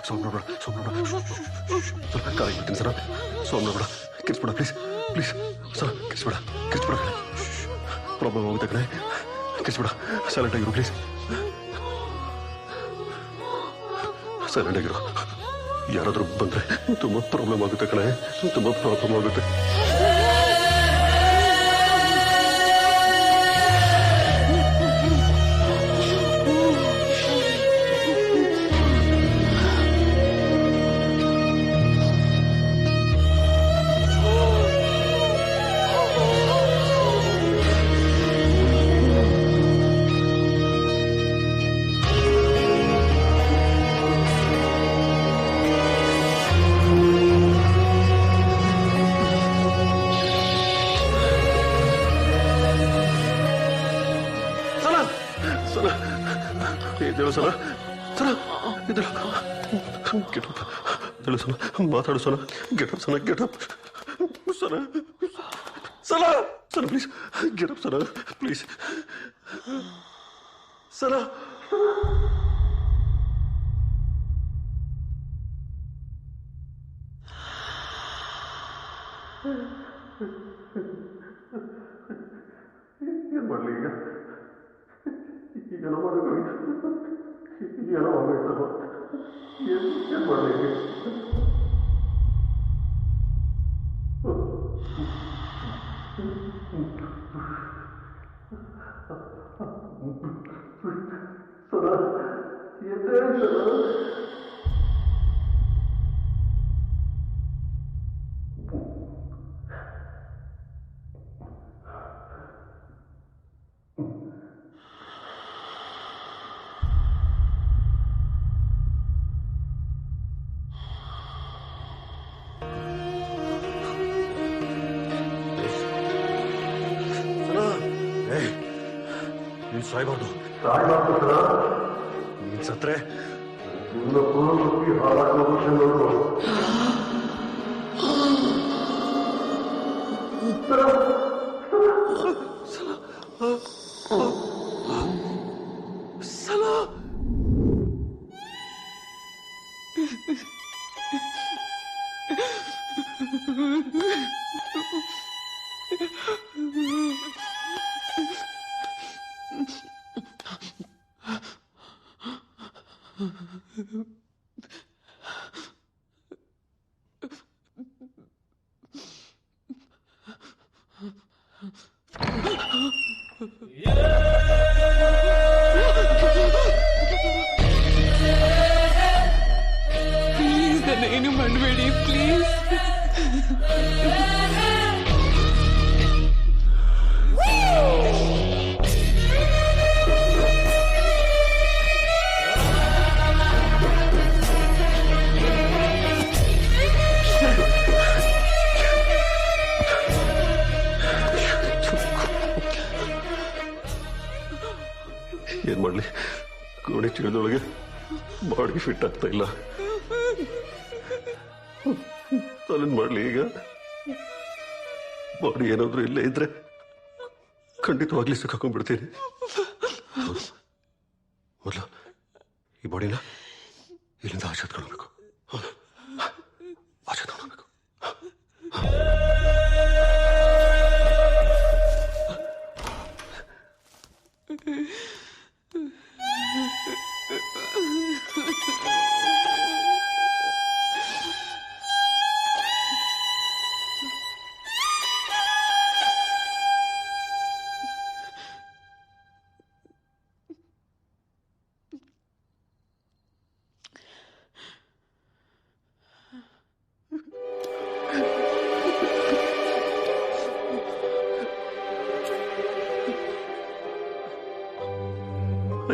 [SPEAKER 10] ಸೋಮ್ನೋಡ ಸ್ವಲ್ಪ ಕಾಲಿಗೆ ಬಿಡ್ತೀನಿ ಸರ. ಸೋಮ್ನೋಡ ಕಿರ್ಸ್ಬಿಡ ಪ್ಲೀಸ್ ಸರ, ಕಿರ್ಸ್ಬಿಡ ಕಣೆ. ಪ್ರಾಬ್ಲಮ್ ಆಗುತ್ತೆ ಕಣೆ, ಕಿರ್ಸ್ಬಿಡ. ಸೈಲೆಂಟ್ ಆಗಿರು ಪ್ಲೀಸ್. ಸೈಲೆಂಟ್ ಆಗಿರೋ. ಯಾರಾದ್ರೂ ಬಂದ್ರೆ ತುಂಬಾ ಪ್ರಾಬ್ಲಮ್ ಆಗುತ್ತೆ ಕಣೆ, ತುಂಬಾ ಪ್ರಾಬ್ಲಮ್ ಆಗುತ್ತೆ. ಮಾತಾಡು ಸನ, ಗೆಟಪ್ ಸನ, ಗೆಟಪ್ ಸನ, ಸನ ಸನ ಪ್ಲೀಸ್, ಗೆಟಪ್ ಸನ ಪ್ಲೀಸ್, ಸನ. ಏನ್ ಮಾಡ್ಲಿ ಈಗ? ಏನೋ ಮಾಡೋದು, ಏನೋ ಆಗೈತಲ್ವ, ಏನ್ ಮಾಡ್ಲಿ ಈಗ? ನೀನ್ ಸಾಯ್ಬಾರ್ದು, ನೀನ್ ಸತ್ರೆ
[SPEAKER 1] ಪ್ಲೀಸ್ ಏನು ಮಾಡಬೇಡಿ ಪ್ಲೀಸ್.
[SPEAKER 10] ಏನ್ ಮಾಡ್ಲಿ, ಕೋಣೆ ಚೀಲದೊಳಗೆ ಬಾಡಿಗೆ ಫಿಟ್ ಆಗ್ತಾ ಇಲ್ಲ. ನಾನೇನ್ ಮಾಡ್ಲಿ ಈಗ? ಬಾಡಿ ಏನಾದ್ರೂ ಇಲ್ಲೇ ಇದ್ರೆ ಖಂಡಿತವಾಗ್ಲಿ ಸಿಕ್ಕಾಕೊಂಡ್ಬಿಡ್ತೀನಿ. ಮೊದಲು ಈ ಬಾಡಿನ ಇಲ್ಲಿಂದ ಆಚೆ ಎತ್ಕೊಂಡ್ಬೇಕು, ಆಚೆ ಎತ್ಕೊಂಡ್ಬೇಕು.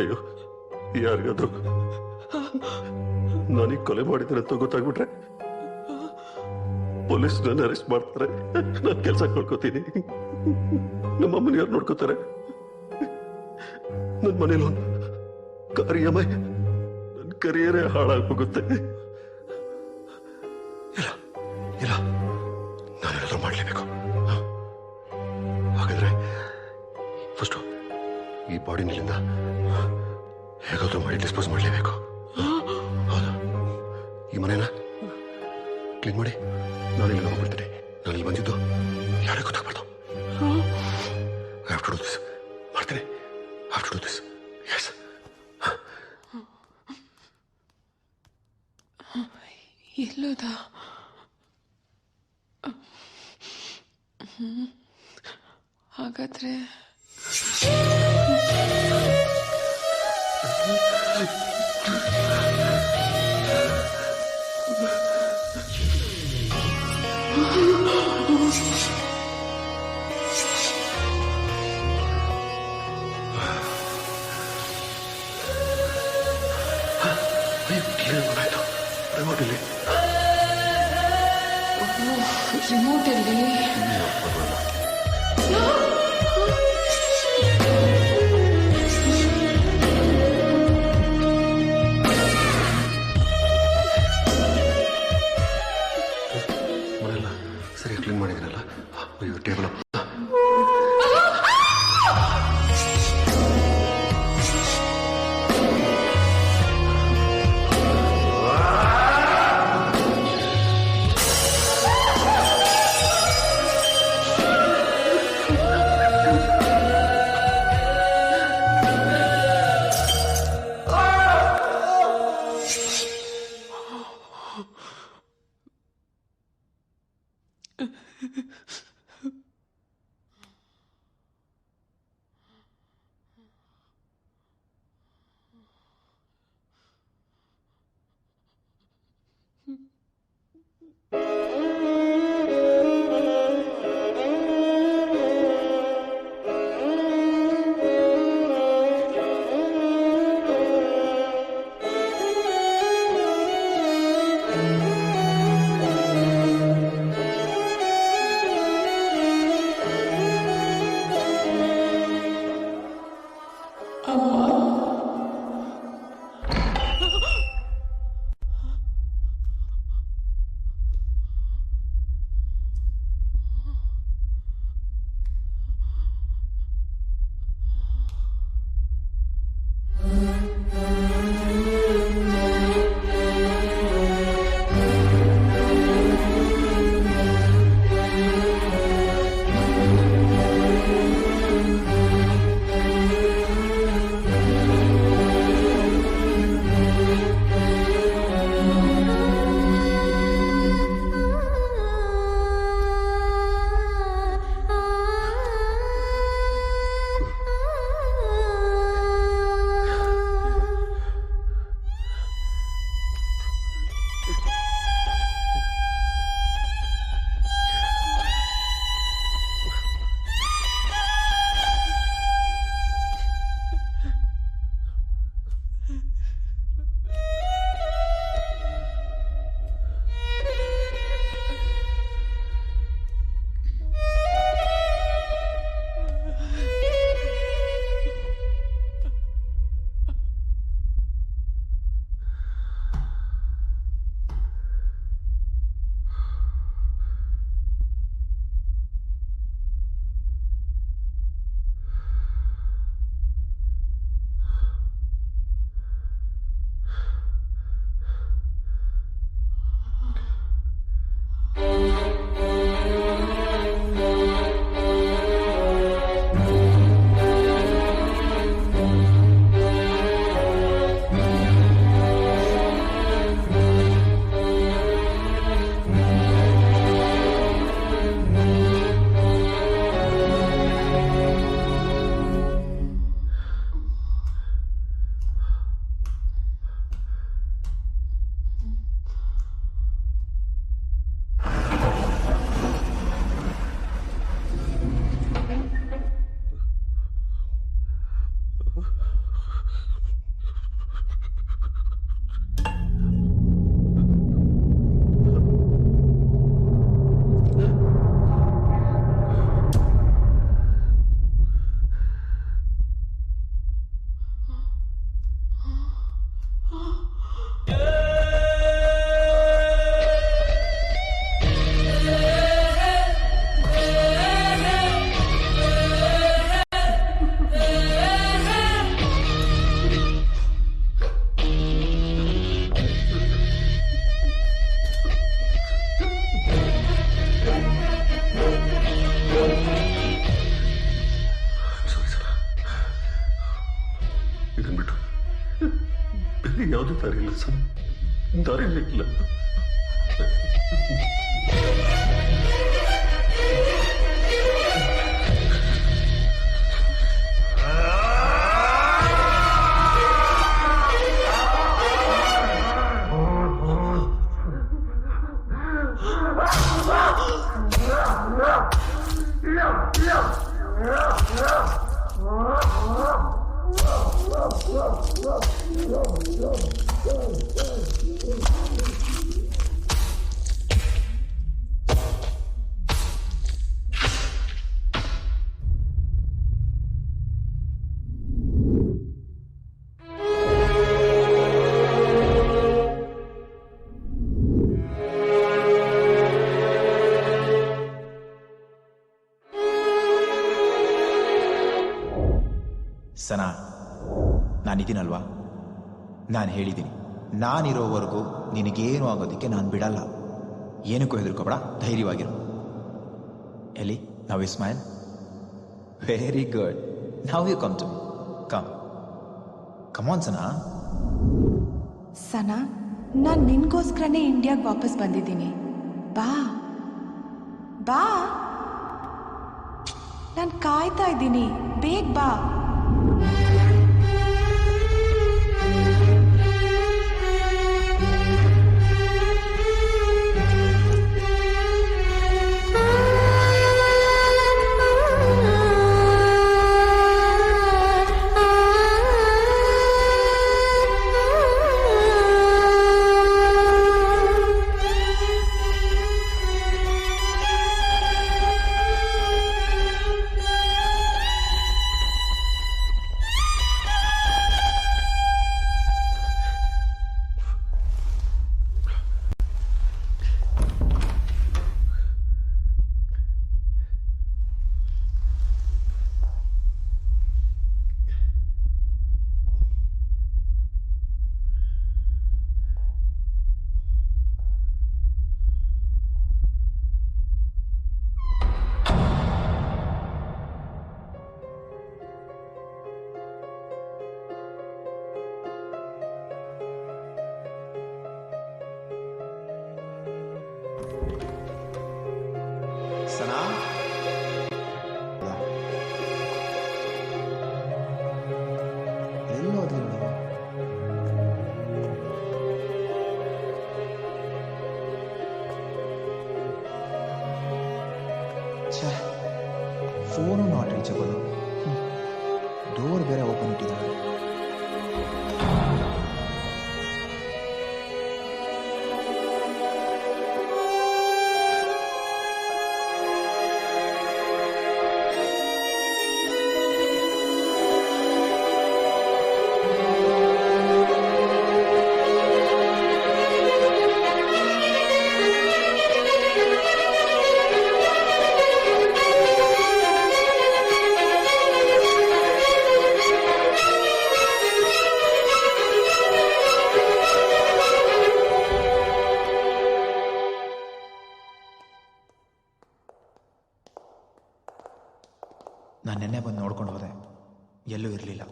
[SPEAKER 10] ಅಯ್ಯೋ, ಯಾರಿಗಾದ್ರು ನಾನೀಗ ಕೊಲೆ ಮಾಡಿದ್ದೇನೆ ಅಂತ ಗೊತ್ತಾಗ್ಬಿಟ್ರೆ ಪೊಲೀಸ್ ನನ್ನ ಅರೆಸ್ಟ್ ಮಾಡ್ತಾರೆ, ನಾನು ಕೆಲಸ ಕಳ್ಕೊತೀನಿ. ನಮ್ಮಮ್ಮನ ಯಾರು ನೋಡ್ಕೋತಾರೆ? ನನ್ನ ಮನೇಲಿ ಒಂದು ಕಾರ್ಯಮೈ, ನನ್ನ ಕರಿಯರೇ ಹಾಳಾಗೋಗುತ್ತೆ. ಇಲ್ಲ ಇಲ್ಲ, ನಾನೇನಾದ್ರೂ ಮಾಡಲೇಬೇಕು. ಹಾಗಾದ್ರೆ ಫಸ್ಟು ಈ ಬಾಡಿ ನಿಲ್ಲಿಂದ ಹೇಗಾದ್ರೂ ಮಾಡಿ ಡಿಸ್ಪೋಸ್ ಮಾಡಲೇಬೇಕು. ಹೌದಾ? ಈ ಮನೇನ ಕ್ಲೀನ್ ಮಾಡಿ ನಾನಿಲ್ಲಿ ಹೋಗ್ಬಿಡ್ತೀನಿ. ನಾನಿಲ್ಲಿ ಬಂದಿದ್ದು ಯಾರೇ ಗೊತ್ತಾಗ್ಬಾರ್ದು. I have to do this. ಮಾಡ್ತೀನಿ. I have to do this. Yes.
[SPEAKER 1] ಎಲ್ಲೋದ ಹಾಗಾದ್ರೆ ರಿಮೋಟ್ ಅಲ್ಲಿ
[SPEAKER 10] ಮನೆಯಲ್ಲ ಸರಿ ಕ್ಲೀನ್ ಮಾಡಿದ್ದೀನಲ್ಲ ಅಯ್ಯೋ ಟೇಬಲ್ ಯಾವುದೇ ದಾರಿ ಇಲ್ಲ ಸರ್, ದಾರಿನೇ ಇಲ್ಲ.
[SPEAKER 3] ಸನಾ, ನಾನಿದ್ದೀನಲ್ವಾ? ನಾನು ಹೇಳಿದ್ದೀನಿ, ನಾನಿರೋವರೆಗೂ ನಿನಗೇನು ಆಗೋದಕ್ಕೆ ನಾನು ಬಿಡಲ್ಲ. ಏನಕ್ಕೂ ಹೆದರ್ಕೋಬೇಡ, ಧೈರ್ಯವಾಗಿರು. ಎಲ್ಲಿ now you smile. Very good. Now you come to me. Come on Sana.
[SPEAKER 4] Sana, ನಾನು ನಿನ್ಗೋಸ್ಕರನೇ ಇಂಡಿಯಾಗೆ ವಾಪಸ್ ಬಂದಿದ್ದೀನಿ. ಬಾ ಬಾ, ನಾನು ಕಾಯ್ತಾ ಇದ್ದೀನಿ, ಬೇಗ ಬಾ.
[SPEAKER 3] ಸನಾ, ಎಲ್ಲೋದ್ಲಿ ಇವಳು? ಛೇ, ಫೋನು ನಾಟ್ ರೀಚಬಲ್. ಡೋರ್ ಬೇರೆ ಓಪನ್ ಇಟ್ಟಿದ್ದಾಳೆ. ನಾನು ನೆನ್ನೆ ಬಂದು ನೋಡ್ಕೊಂಡು ಹೋದೆ, ಎಲ್ಲೂ ಇರಲಿಲ್ಲ.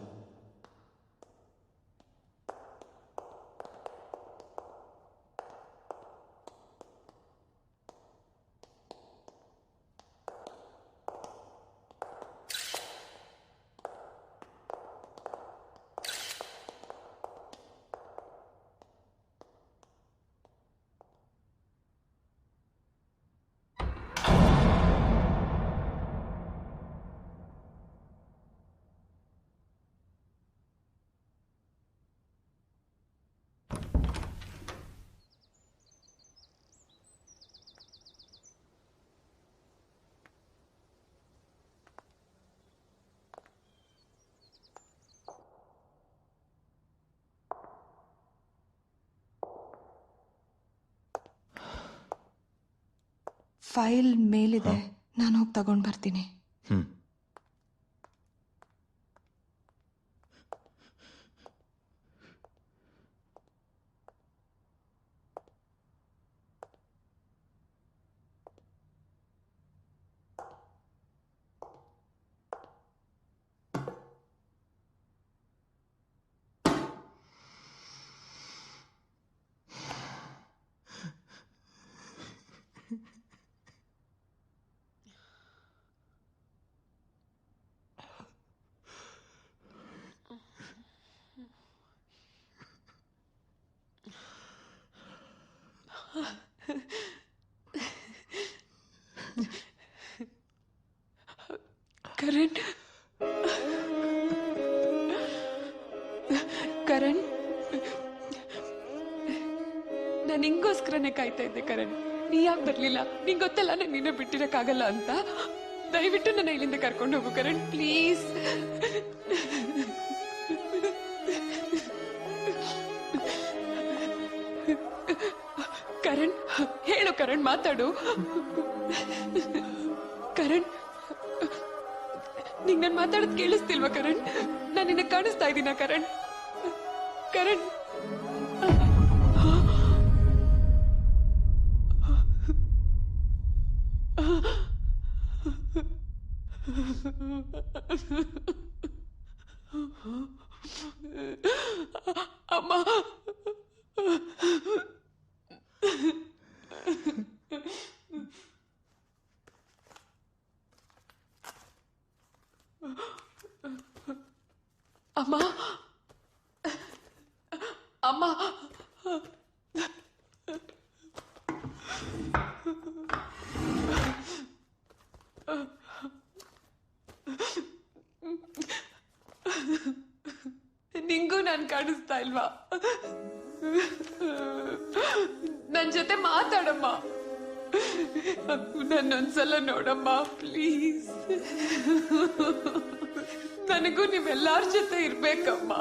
[SPEAKER 4] ಫೈಲ್ ಮೇಲಿದೆ, ನಾನು ಹೋಗಿ ತಗೊಂಡು ಬರ್ತೀನಿ. ಕರಣ್ ಕರಣ್ ನಾನು ಹಿಂಗೋಸ್ಕರನೇ ಕಾಯ್ತಾ ಇದ್ದೆ ಕರಣ್. ನೀ ಯಾಕೆ ಬರ್ಲಿಲ್ಲ? ನಿಂಗೆ ಗೊತ್ತಲ್ಲ ನಾನು ನಿನ್ನ ಬಿಟ್ಟಿರಕ್ಕಾಗಲ್ಲ ಅಂತ. ದಯವಿಟ್ಟು ನನ್ನ ಇಲ್ಲಿಂದ ಕರ್ಕೊಂಡು ಹೋಗು ಕರಣ್, ಪ್ಲೀಸ್. ಕರಣ್, ಹೇಳು ಕರಣ್, ಮಾತಾಡು. ಕರಣ್, ನಿಂಗ್ ನಾನು ಮಾತಾಡೋದು ಕೇಳಿಸ್ತಿಲ್ವಾ ಕರಣ್? ನಾನು ನಿನ್ನ ಕಾಣಿಸ್ತಾ ಇದ್ದೀನ ಕರಣ್? ಕರಣ್, ಅಮ್ಮ, ಅಮ್ಮ, ಅಮ್ಮ, ನಿಂಗೂ ನಾನು ಕಾಣಿಸ್ತಾ ಇಲ್ವಾ? ನನ್ ಜೊತೆ ಮಾತಾಡಮ್ಮ. ನನ್ನೊಂದ್ಸಲ ನೋಡಮ್ಮ ಪ್ಲೀಸ್. ನನಗೂ ನೀವೆಲ್ಲಾರ ಜೊತೆ ಇರ್ಬೇಕಮ್ಮ.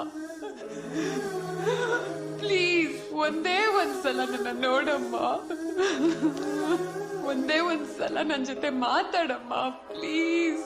[SPEAKER 4] ಪ್ಲೀಸ್ ಒಂದೇ ಒಂದ್ಸಲ ನನ್ನ ನೋಡಮ್ಮ. ಒಂದೇ ಒಂದ್ಸಲ ನನ್ನ ಜೊತೆ ಮಾತಾಡಮ್ಮ ಪ್ಲೀಸ್.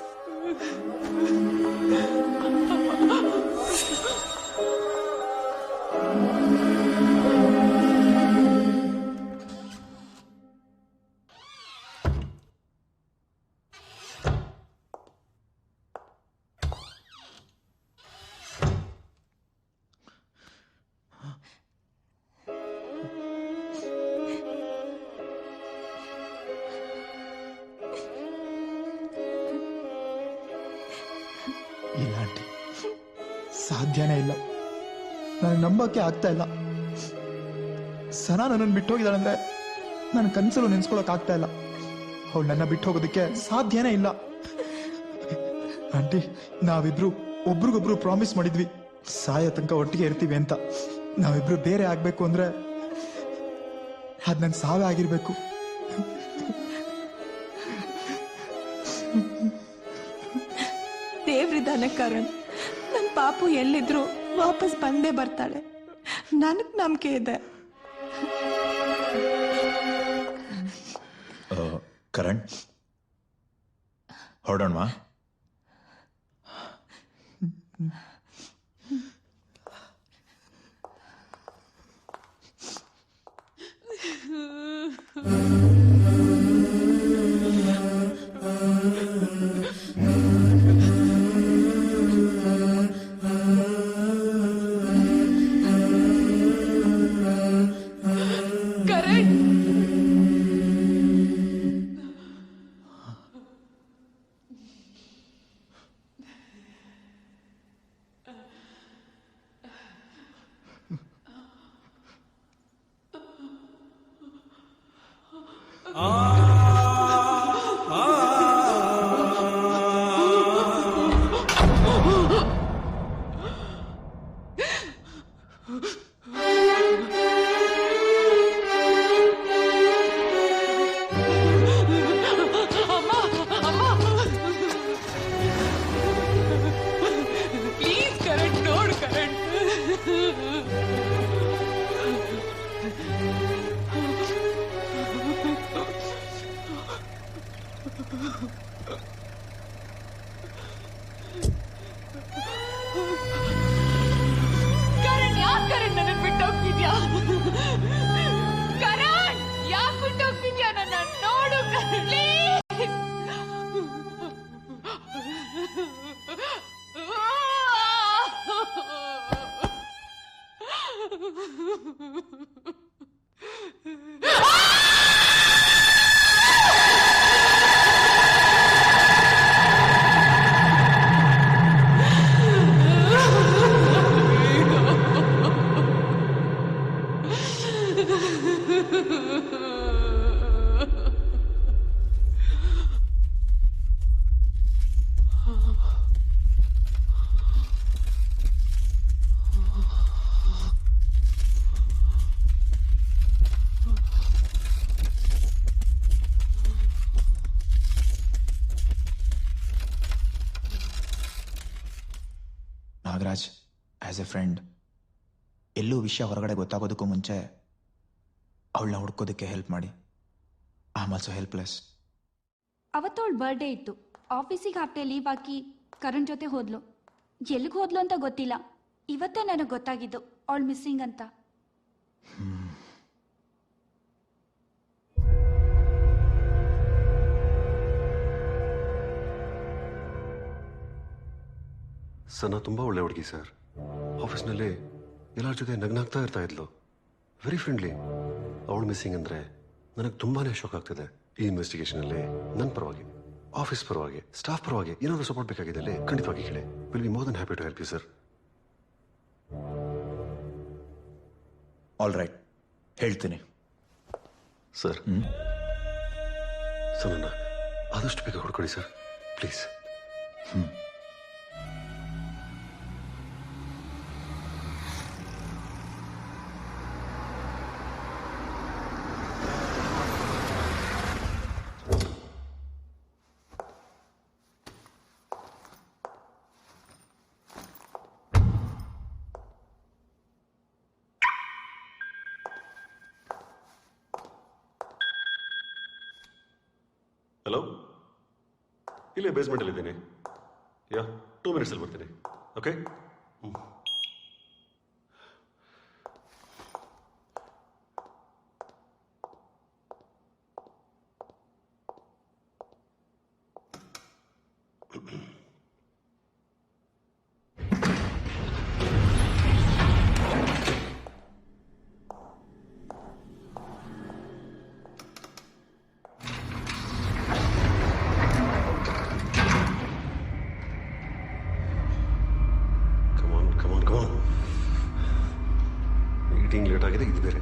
[SPEAKER 3] ಇಲ್ಲ ಆಂಟಿ, ಸಾಧ್ಯನೇ ಇಲ್ಲ. ನನಗೆ ನಂಬಕ್ಕೆ ಆಗ್ತಾ ಇಲ್ಲ. ಸನಾ ನನ್ನನ್ನು ಬಿಟ್ಟು ಹೋಗಿದ್ದಾಳಂದ್ರೆ ನನ್ನ ಕನಸಲು ನೆನ್ಸ್ಕೊಳಕ್ ಆಗ್ತಾ ಇಲ್ಲ. ಅವಳು ನನ್ನ ಬಿಟ್ಟು ಹೋಗೋದಕ್ಕೆ ಸಾಧ್ಯನೇ ಇಲ್ಲ. ಆಂಟಿ, ನಾವಿಬ್ರು ಒಬ್ರಿಗೊಬ್ರು ಪ್ರಾಮಿಸ್ ಮಾಡಿದ್ವಿ ಸಾಯೋ ತನಕ ಒಟ್ಟಿಗೆ ಇರ್ತೀವಿ ಅಂತ. ನಾವಿಬ್ರು ಬೇರೆ ಆಗ್ಬೇಕು ಅಂದ್ರೆ ಅದ್ ನನ್ ಸಾವೇ ಆಗಿರ್ಬೇಕು.
[SPEAKER 4] ದೇವ್ರಿದ್ದಾನೆ ಕರಣ್, ನನ್ನ ಪಾಪು ಎಲ್ಲಿದ್ರು ವಾಪಸ್ ಬಂದೇ ಬರ್ತಾಳೆ. ನನಗ್ ನಂಬಿಕೆ ಇದೆ.
[SPEAKER 2] ಕರಣ್, ಹೊರಡೋಣವಾ?
[SPEAKER 1] ಪ್ಲೀಸ್ ಕರಣ್, ನೋಡು ಕರಣ್. ಕರಣ್, ಯಾಕೆ ಕರಣ್ ನನ್ನ ಬಿಟ್ಟು ಹೋಗ್ತಿದ್ಯಾ? ಕರಣ್, ಯಾಕೆ ಬಿಟ್ಟು ಹೋಗ್ತಿದ್ಯಾ ನನ್ನ? ನೋಡು Karan, please.
[SPEAKER 3] As a friend ಎಲ್ಲೂ ವಿಷಯ ಹೊರಗಡೆ ಗೊತ್ತಾಗೋದಕ್ಕೂ ಮುಂಚೆ ಅವಳನ್ನ ಹುಡ್ಕೋದಕ್ಕೆ ಹೆಲ್ಪ್ ಮಾಡಿ. I am also helpless.
[SPEAKER 6] ಅವತ್ತವಳು ಬರ್ಡೇ ಇತ್ತು. ಆಫೀಸಿಗೆ ಹಾಫ್ ಡೇ ಲೀವ್ ಹಾಕಿ ಕರಣ್ ಜೊತೆ ಹೋದ್ಲು. ಎಲ್ಲಿಗೆ ಹೋದ್ಲು ಅಂತ ಗೊತ್ತಿಲ್ಲ. ಇವತ್ತೇ ನನಗೆ ಗೊತ್ತಾಗಿದ್ದು ಅವಳು ಮಿಸ್ಸಿಂಗ್ ಅಂತ.
[SPEAKER 10] ಸನಾ ತುಂಬಾ ಒಳ್ಳೆ ಹುಡುಗಿ ಸರ್. ಆಫೀಸ್ನಲ್ಲಿ ಎಲ್ಲರ ಜೊತೆ ನಗ್ನಾಗ್ತಾ ಇರ್ತಾ ಇದ್ಲು. Very friendly. ಅವಳು ಮಿಸ್ಸಿಂಗ್ ಅಂದ್ರೆ ನನಗೆ ತುಂಬಾನೇ ಶಾಕ್ ಆಗ್ತಿದೆ. ಈ ಇನ್ವೆಸ್ಟಿಗೇಷನಲ್ಲಿ ನನ್ನ ಪರವಾಗಿ, ಆಫೀಸ್ ಪರವಾಗಿ, ಸ್ಟಾಫ್ ಪರವಾಗಿ ಏನಾದರೂ ಸಪೋರ್ಟ್ ಬೇಕಾಗಿದೆ ಅಲ್ಲಿ ಖಂಡಿತವಾಗಿ ಹೇಳಿ. Will be more than happy to help you sir.
[SPEAKER 2] All right, ಹೇಳ್ತೀನಿ
[SPEAKER 10] ಸರ್. ಸನನ್ನ ಆದಷ್ಟು ಬೇಗ ಹುಡ್ಕೊಡಿ ಸರ್, ಪ್ಲೀಸ್. ಹಲೋ, ಇಲ್ಲೇ ಬೇಸ್ಮೆಂಟಲ್ಲಿ ಇದ್ದೀನಿ. ಯಾ 2 ಮಿನಿಟ್ಸಲ್ಲಿ ಬರ್ತೀನಿ. ಓಕೆ. ಮೀಟಿಂಗ್ ಲೇಟ್ ಆಗಿದೆ, ಇದು ಬೇರೆ.